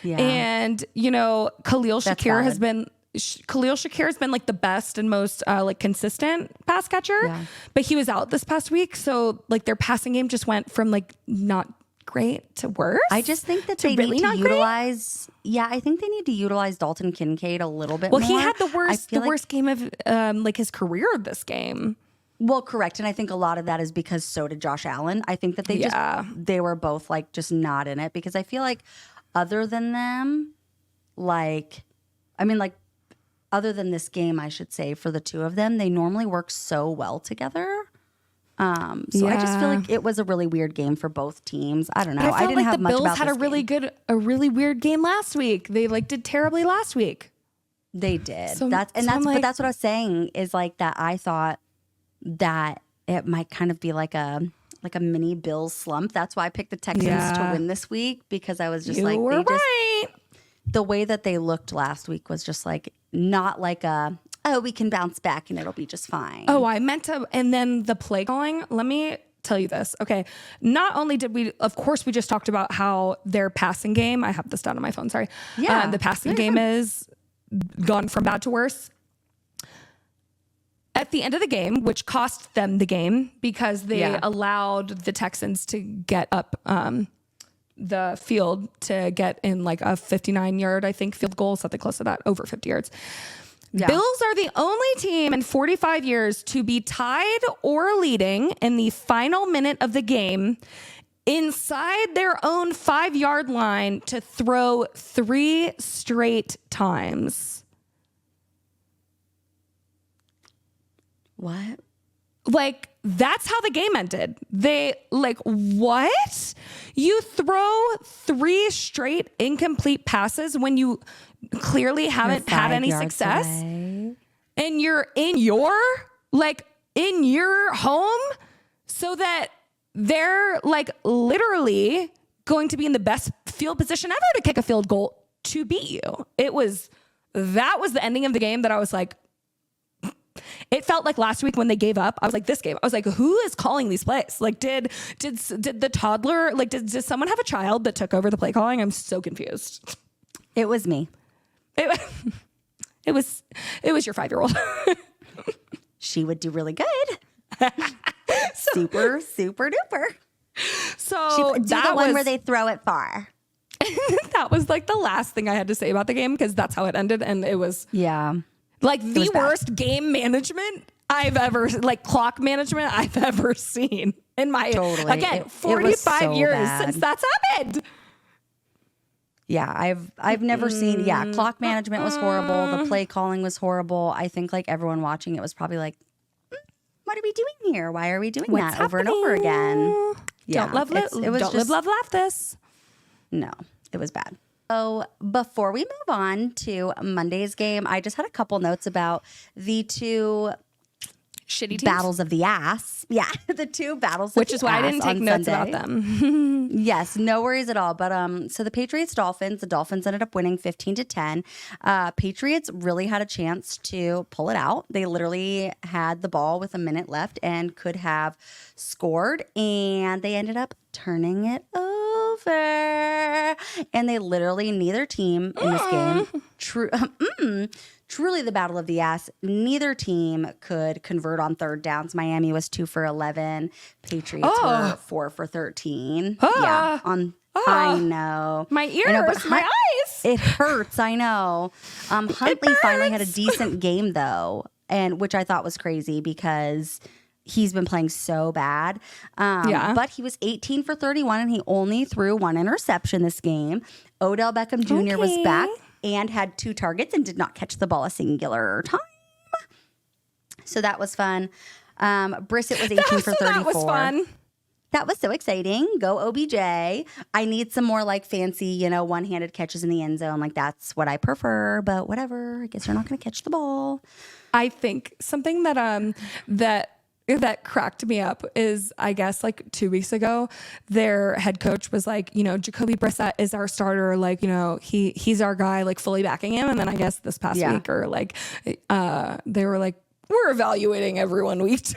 Yeah. And, Khalil Shakir has been the best and most consistent pass catcher, but he was out this past week. So their passing game just went from not great to worse. I just think that they really need to utilize. Great? Yeah, I think they need to utilize Dalton Kincaid a little bit more. Well, he had the worst game of his career this game. Well, correct. And I think a lot of that is because so did Josh Allen. I think that they were both like just not in it, because I feel like other than them, like, I mean, like, other than this game, I should say, for the two of them, they normally work so well together. I just feel like it was a really weird game for both teams. I don't know. I didn't have the much Bills about had this a really weird game last week. They like did terribly last week. They did. But that's what I was saying is like that. I thought that it might kind of be like a mini Bills slump. That's why I picked the Texans to win this week, because I was just You were right. The way that they looked last week was just like not like we can bounce back and it'll be just fine. Oh, I meant to. And then the play calling, let me tell you this. Okay. Not only did we, of course, we just talked about how their passing game, I have this down on my phone, sorry. Yeah. The passing game is gone from bad to worse. At the end of the game, which cost them the game because they allowed the Texans to get up the field to get in like a 59-yard, I think, field goal, something close to that, over 50 yards. Yeah. Bills are the only team in 45 years to be tied or leading in the final minute of the game inside their own 5-yard line to throw 3 straight times. What? Like, that's how the game ended. They, like, what? You throw 3 straight incomplete passes when you clearly haven't had any success away. And you're in your home, so that they're like literally going to be in the best field position ever to kick a field goal to beat you. That was the ending of the game that I was like, it felt like last week when they gave up. I was like, this game. I was like, who is calling these plays? Like, did the toddler, like, did someone have a child that took over the play calling? I'm so confused. It was me. It was your 5-year-old. She would do really good. Super, super duper. So do the one where they throw it far. That was like the last thing I had to say about the game, because that's how it ended. And it was like the worst game management I've ever, like clock management I've ever seen in my, again, 45 years since that's happened. Yeah, I've never seen, clock management was horrible. The play calling was horrible. I think like everyone watching it was probably like, what are we doing here? Why are we doing that over and over again? Yeah, don't live, love, laugh this. No, it was bad. So before we move on to Monday's game, I just had a couple notes about the two shitty teams? battles of the ass. Yeah, the two battles of the ass. Which is why I didn't take notes about them. Yes, no worries at all. But so the Patriots Dolphins, the Dolphins ended up winning 15-10. Patriots really had a chance to pull it out. They literally had the ball with a minute left and could have scored, and they ended up turning it over. And they literally, neither team in this game, truly the battle of the ass, neither team could convert on third downs. Miami was 2 for 11. Patriots were 4 for 13. Yeah, I know. My ears, my eyes. It hurts, I know. Huntley finally had a decent game, though, and which I thought was crazy because he's been playing so bad. But he was 18 for 31, and he only threw 1 interception this game. Odell Beckham Jr. was back and had 2 targets and did not catch the ball a singular time. So that was fun. Brissett was 18 for 34. That was fun. That was so exciting. Go OBJ. I need some more like fancy, one-handed catches in the end zone. Like that's what I prefer, but whatever. I guess you're not going to catch the ball. I think something that cracked me up is, I guess, like 2 weeks ago, their head coach was like, Jacoby Brissett is our starter. Like, he's our guy, like fully backing him. And then I guess this past week or like, they were like, we're evaluating everyone week 2.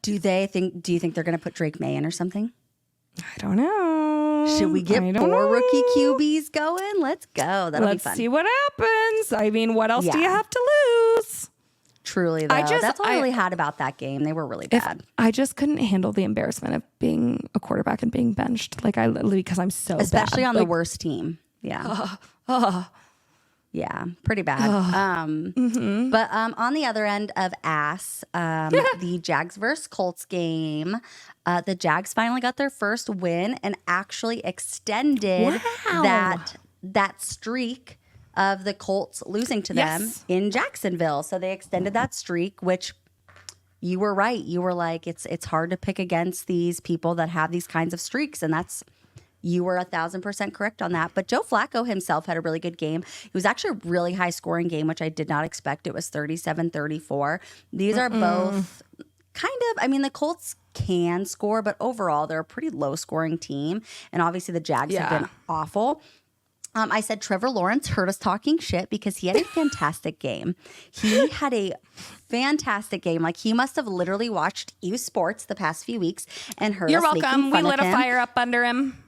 Do you think they're going to put Drake May in or something? I don't know. Should we get 4 rookie QBs going? Let's go. That'll be fun. Let's see what happens. I mean, what else do you have to lose? Truly, though. That's all I really had about that game. They were really bad. I just couldn't handle the embarrassment of being a quarterback and being benched. Like, because I'm so Especially bad. on the worst team. Yeah. Yeah, pretty bad. But on the other end of ass, the Jags versus Colts game, the Jags finally got their first win and actually extended that streak of the Colts losing to them in Jacksonville. So they extended that streak, which you were right. You were like, it's hard to pick against these people that have these kinds of streaks, and you were 1,000% correct on that. But Joe Flacco himself had a really good game. It was actually a really high scoring game, which I did not expect. It was 37-34. These are both kind of, I mean, the Colts can score, but overall they're a pretty low scoring team. And obviously the Jags have been awful. I said Trevor Lawrence heard us talking shit because he had a fantastic game. He had a fantastic game. Like, he must have literally watched U Sports the past few weeks and heard You're us welcome. making fun We lit of a him. fire up under him.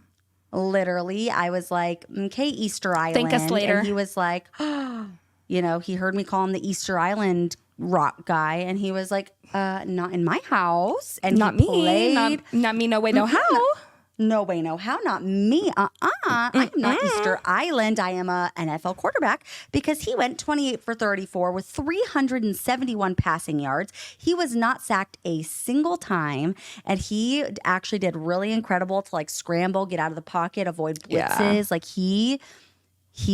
Literally, I was like, okay, Easter Island. Thank us later. And he was like, you know, he heard me call him the Easter Island rock guy. And he was like, not in my house. And Not me. Not me. No way, no how. No way, no how. Not me. I'm not Easter Island. I am a NFL quarterback, because he went 28 for 34 with 371 passing yards. He was not sacked a single time. And he actually did really incredible to like scramble, get out of the pocket, avoid blitzes. Yeah. Like he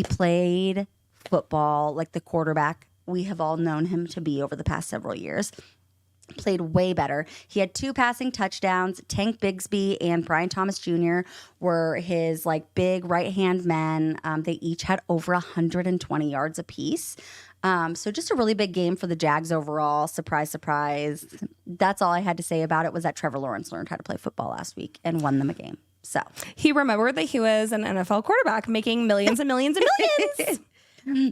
played football like the quarterback we have all known him to be over the past several years. Played way better. He had 2 passing touchdowns. Tank Bigsby and Brian Thomas Jr. were his like big right-hand men. They each had over 120 yards apiece. So just a really big game for the Jags overall. Surprise, surprise. That's all I had to say about it, was that Trevor Lawrence learned how to play football last week and won them a game. So He remembered that he was an NFL quarterback making millions and millions and millions.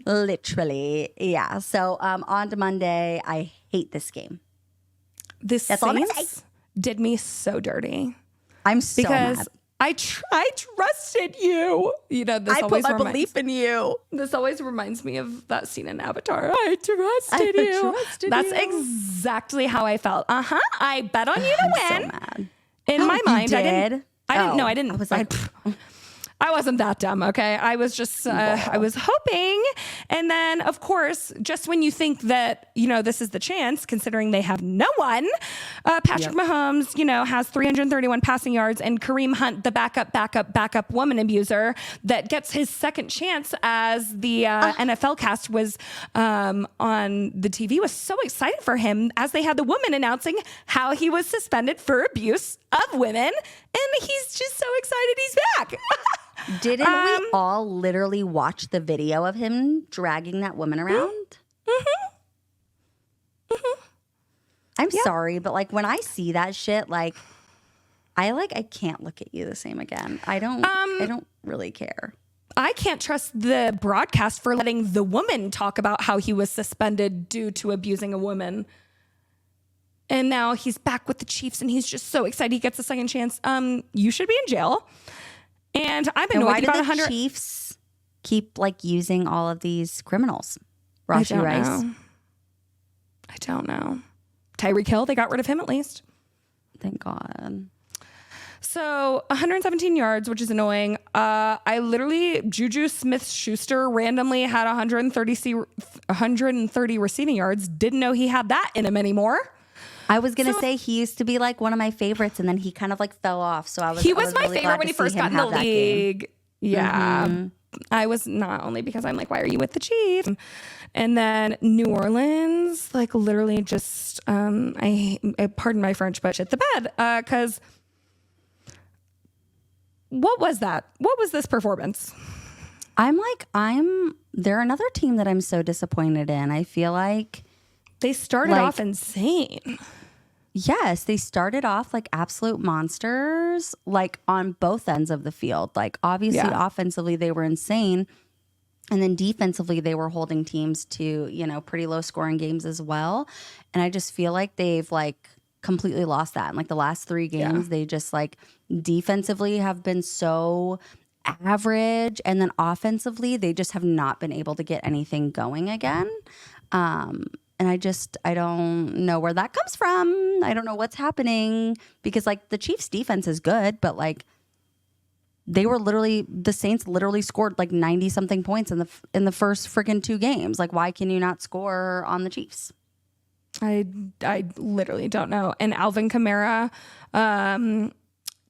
literally, yeah. So on to Monday. I hate this game. That's all I'm gonna Saints did me so dirty. I'm so Because mad. I trusted you. You know, this I always put my reminds belief in you. This always reminds me of that scene in Avatar. I trusted you. trusted That's you. exactly how I felt. I bet on you to I'm win. so mad. In my You mind, I did? didn't. No, I didn't. I was like, I wasn't that dumb, okay? I was just, I was hoping. And then, of course, just when you think that, you know, this is the chance, considering they have no one, Patrick Mahomes, you know, has 331 passing yards, and Kareem Hunt, the backup woman abuser, that gets his second chance as the NFL cast was on the TV, was so excited for him as they had the woman announcing how he was suspended for abuse of women. And he's just so excited he's back. didn't we all literally watch the video of him dragging that woman around? I'm sorry, but like when I see that shit, like I can't look at you the same again. I don't really care. I can't trust the broadcast for letting the woman talk about how he was suspended due to abusing a woman. And now he's back with the Chiefs and he's just so excited he gets a second chance. You should be in jail. And I've been And why annoyed did about the 100. Chiefs keep like using all of these criminals? Rashi Rice. I don't know. Tyreek Hill, they got rid of him at least. Thank God. So 117 yards, which is annoying. I literally, Juju Smith-Schuster randomly had 130 receiving yards. Didn't know he had that in him anymore. I was gonna say he used to be like one of my favorites, and then he kind of like fell off. So He was my really favorite glad when to he first see got him in the have that game. league. Yeah. I was not, only because I'm like, why are you with the Chiefs? And then New Orleans, like literally just, I pardon my French, but shit the bed. Because what was that? What was this performance? They're another team that I'm so disappointed in. I feel like They started off insane. yes, they started off like absolute monsters, like on both ends of the field. Like obviously offensively they were insane. And then defensively they were holding teams to, you know, pretty low scoring games as well. And I just feel like they've like completely lost that. In like the last 3 games, they just like defensively have been so average. And then offensively, they just have not been able to get anything going again. And I don't know where that comes from. I don't know what's happening, because like the Chiefs defense is good, but like the Saints literally scored like 90 something points in the first freaking 2 games. Like, why can you not score on the Chiefs? I literally don't know. And Alvin Kamara,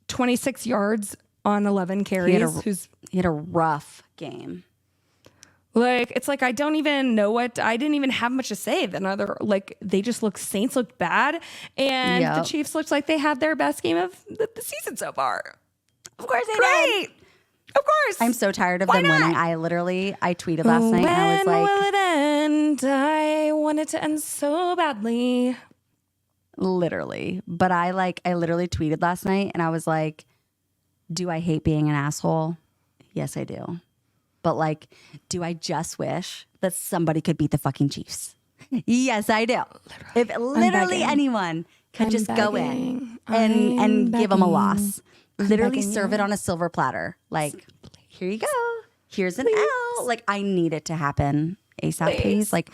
26 yards on 11 carries. He had a rough game. Like, it's like, I don't even know I didn't even have much to say. Saints looked bad. And the Chiefs looked like they had their best game of the season so far. Of course they did. Of course. I'm so tired of them winning. I tweeted last night. And I was like, when will it end? I want it to end so badly. Literally. But I literally tweeted last night and I was like, do I hate being an asshole? Yes, I do. But like, do I just wish that somebody could beat the fucking Chiefs? Yes, I do. If literally anyone could just go in and give them a loss. Literally serve it on a silver platter. Like, here you go. Here's an L. Like, I need it to happen ASAP, please. Like,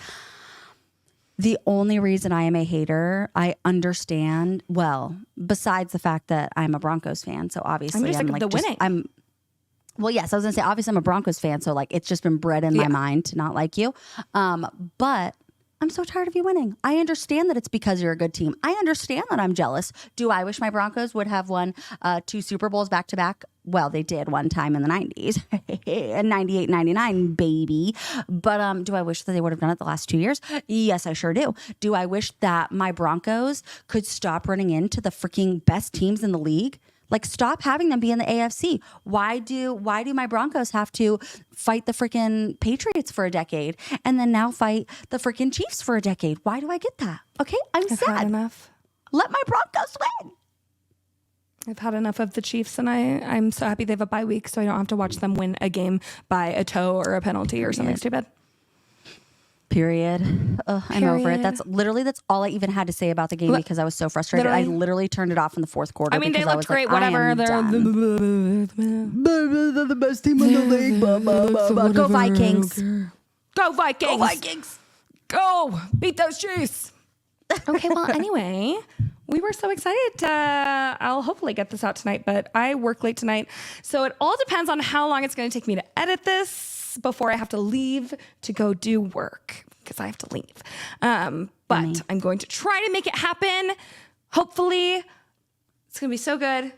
the only reason I am a hater, I understand. Well, besides the fact that I'm a Broncos fan, so obviously I'm just like the winning. Well, yes, I was gonna say obviously I'm a Broncos fan, so like it's just been bred in my mind to not like you. But I'm so tired of you winning. I understand that it's because you're a good team. I understand that I'm jealous. Do I wish my Broncos would have won 2 Super Bowls back to back? Well, they did one time in the 90s, in 98, 99, baby. But do I wish that they would have done it the last 2 years? Yes, I sure do. Do I wish that my Broncos could stop running into the freaking best teams in the league? Like, stop having them be in the AFC. Why do my Broncos have to fight the freaking Patriots for a decade and then now fight the freaking Chiefs for a decade? Why do I get that? Okay, I've sad. Had enough. Let my Broncos win. I've had enough of the Chiefs, and I'm so happy they have a bye week, so I don't have to watch them win a game by a toe or a penalty or something stupid. Period. I'm over it. That's all I even had to say about the game because I was so frustrated. I literally turned it off in the fourth quarter. I mean, they looked great. Whatever. They're the best team in the league. Go Vikings. Go Vikings. Go Vikings. Go beat those Chiefs. Okay. Well, anyway, we were so excited to. I'll hopefully get this out tonight, but I work late tonight, so it all depends on how long it's going to take me to edit this before I have to leave to go do work because I have to leave. But I'm going to try to make it happen. Hopefully, it's going to be so good.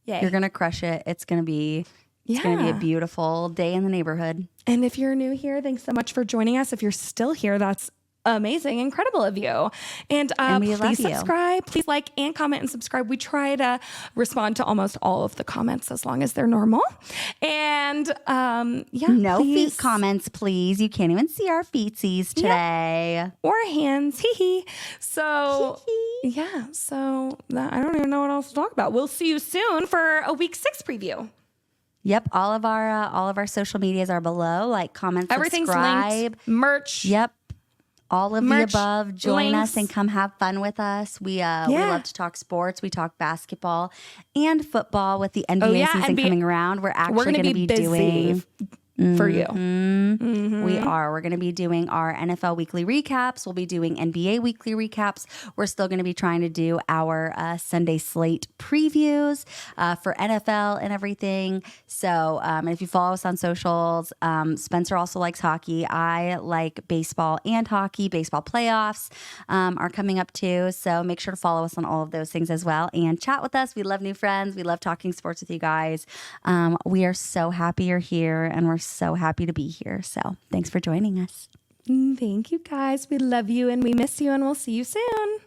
Yay. You're going to crush it. It's going to be a beautiful day in the neighborhood. And if you're new here, thanks so much for joining us. If you're still here, that's amazing, incredible of you. And please subscribe, please like and comment and subscribe. We try to respond to almost all of the comments as long as they're normal. And no feet comments, please. You can't even see our feetsies today. Or hands. Hee hee. So so I don't even know what else to talk about. We'll see you soon for a week 6 preview. Yep, all of our social medias are below. Like, comment, everything's subscribe, linked. Merch. Yep. All of the above. Join us and come have fun with us. We love to talk sports. We talk basketball and football with the NBA season coming around. We're actually going to be doing for you. We are. We're going to be doing our NFL weekly recaps. We'll be doing NBA weekly recaps. We're still going to be trying to do our Sunday slate previews for NFL and everything. So if you follow us on socials, Spencer also likes hockey. I like baseball and hockey. Baseball playoffs are coming up too. So make sure to follow us on all of those things as well and chat with us. We love new friends. We love talking sports with you guys. We are so happy you're here and we're so happy to be here. So thanks for joining us. Thank you guys. We love you and we miss you and we'll see you soon.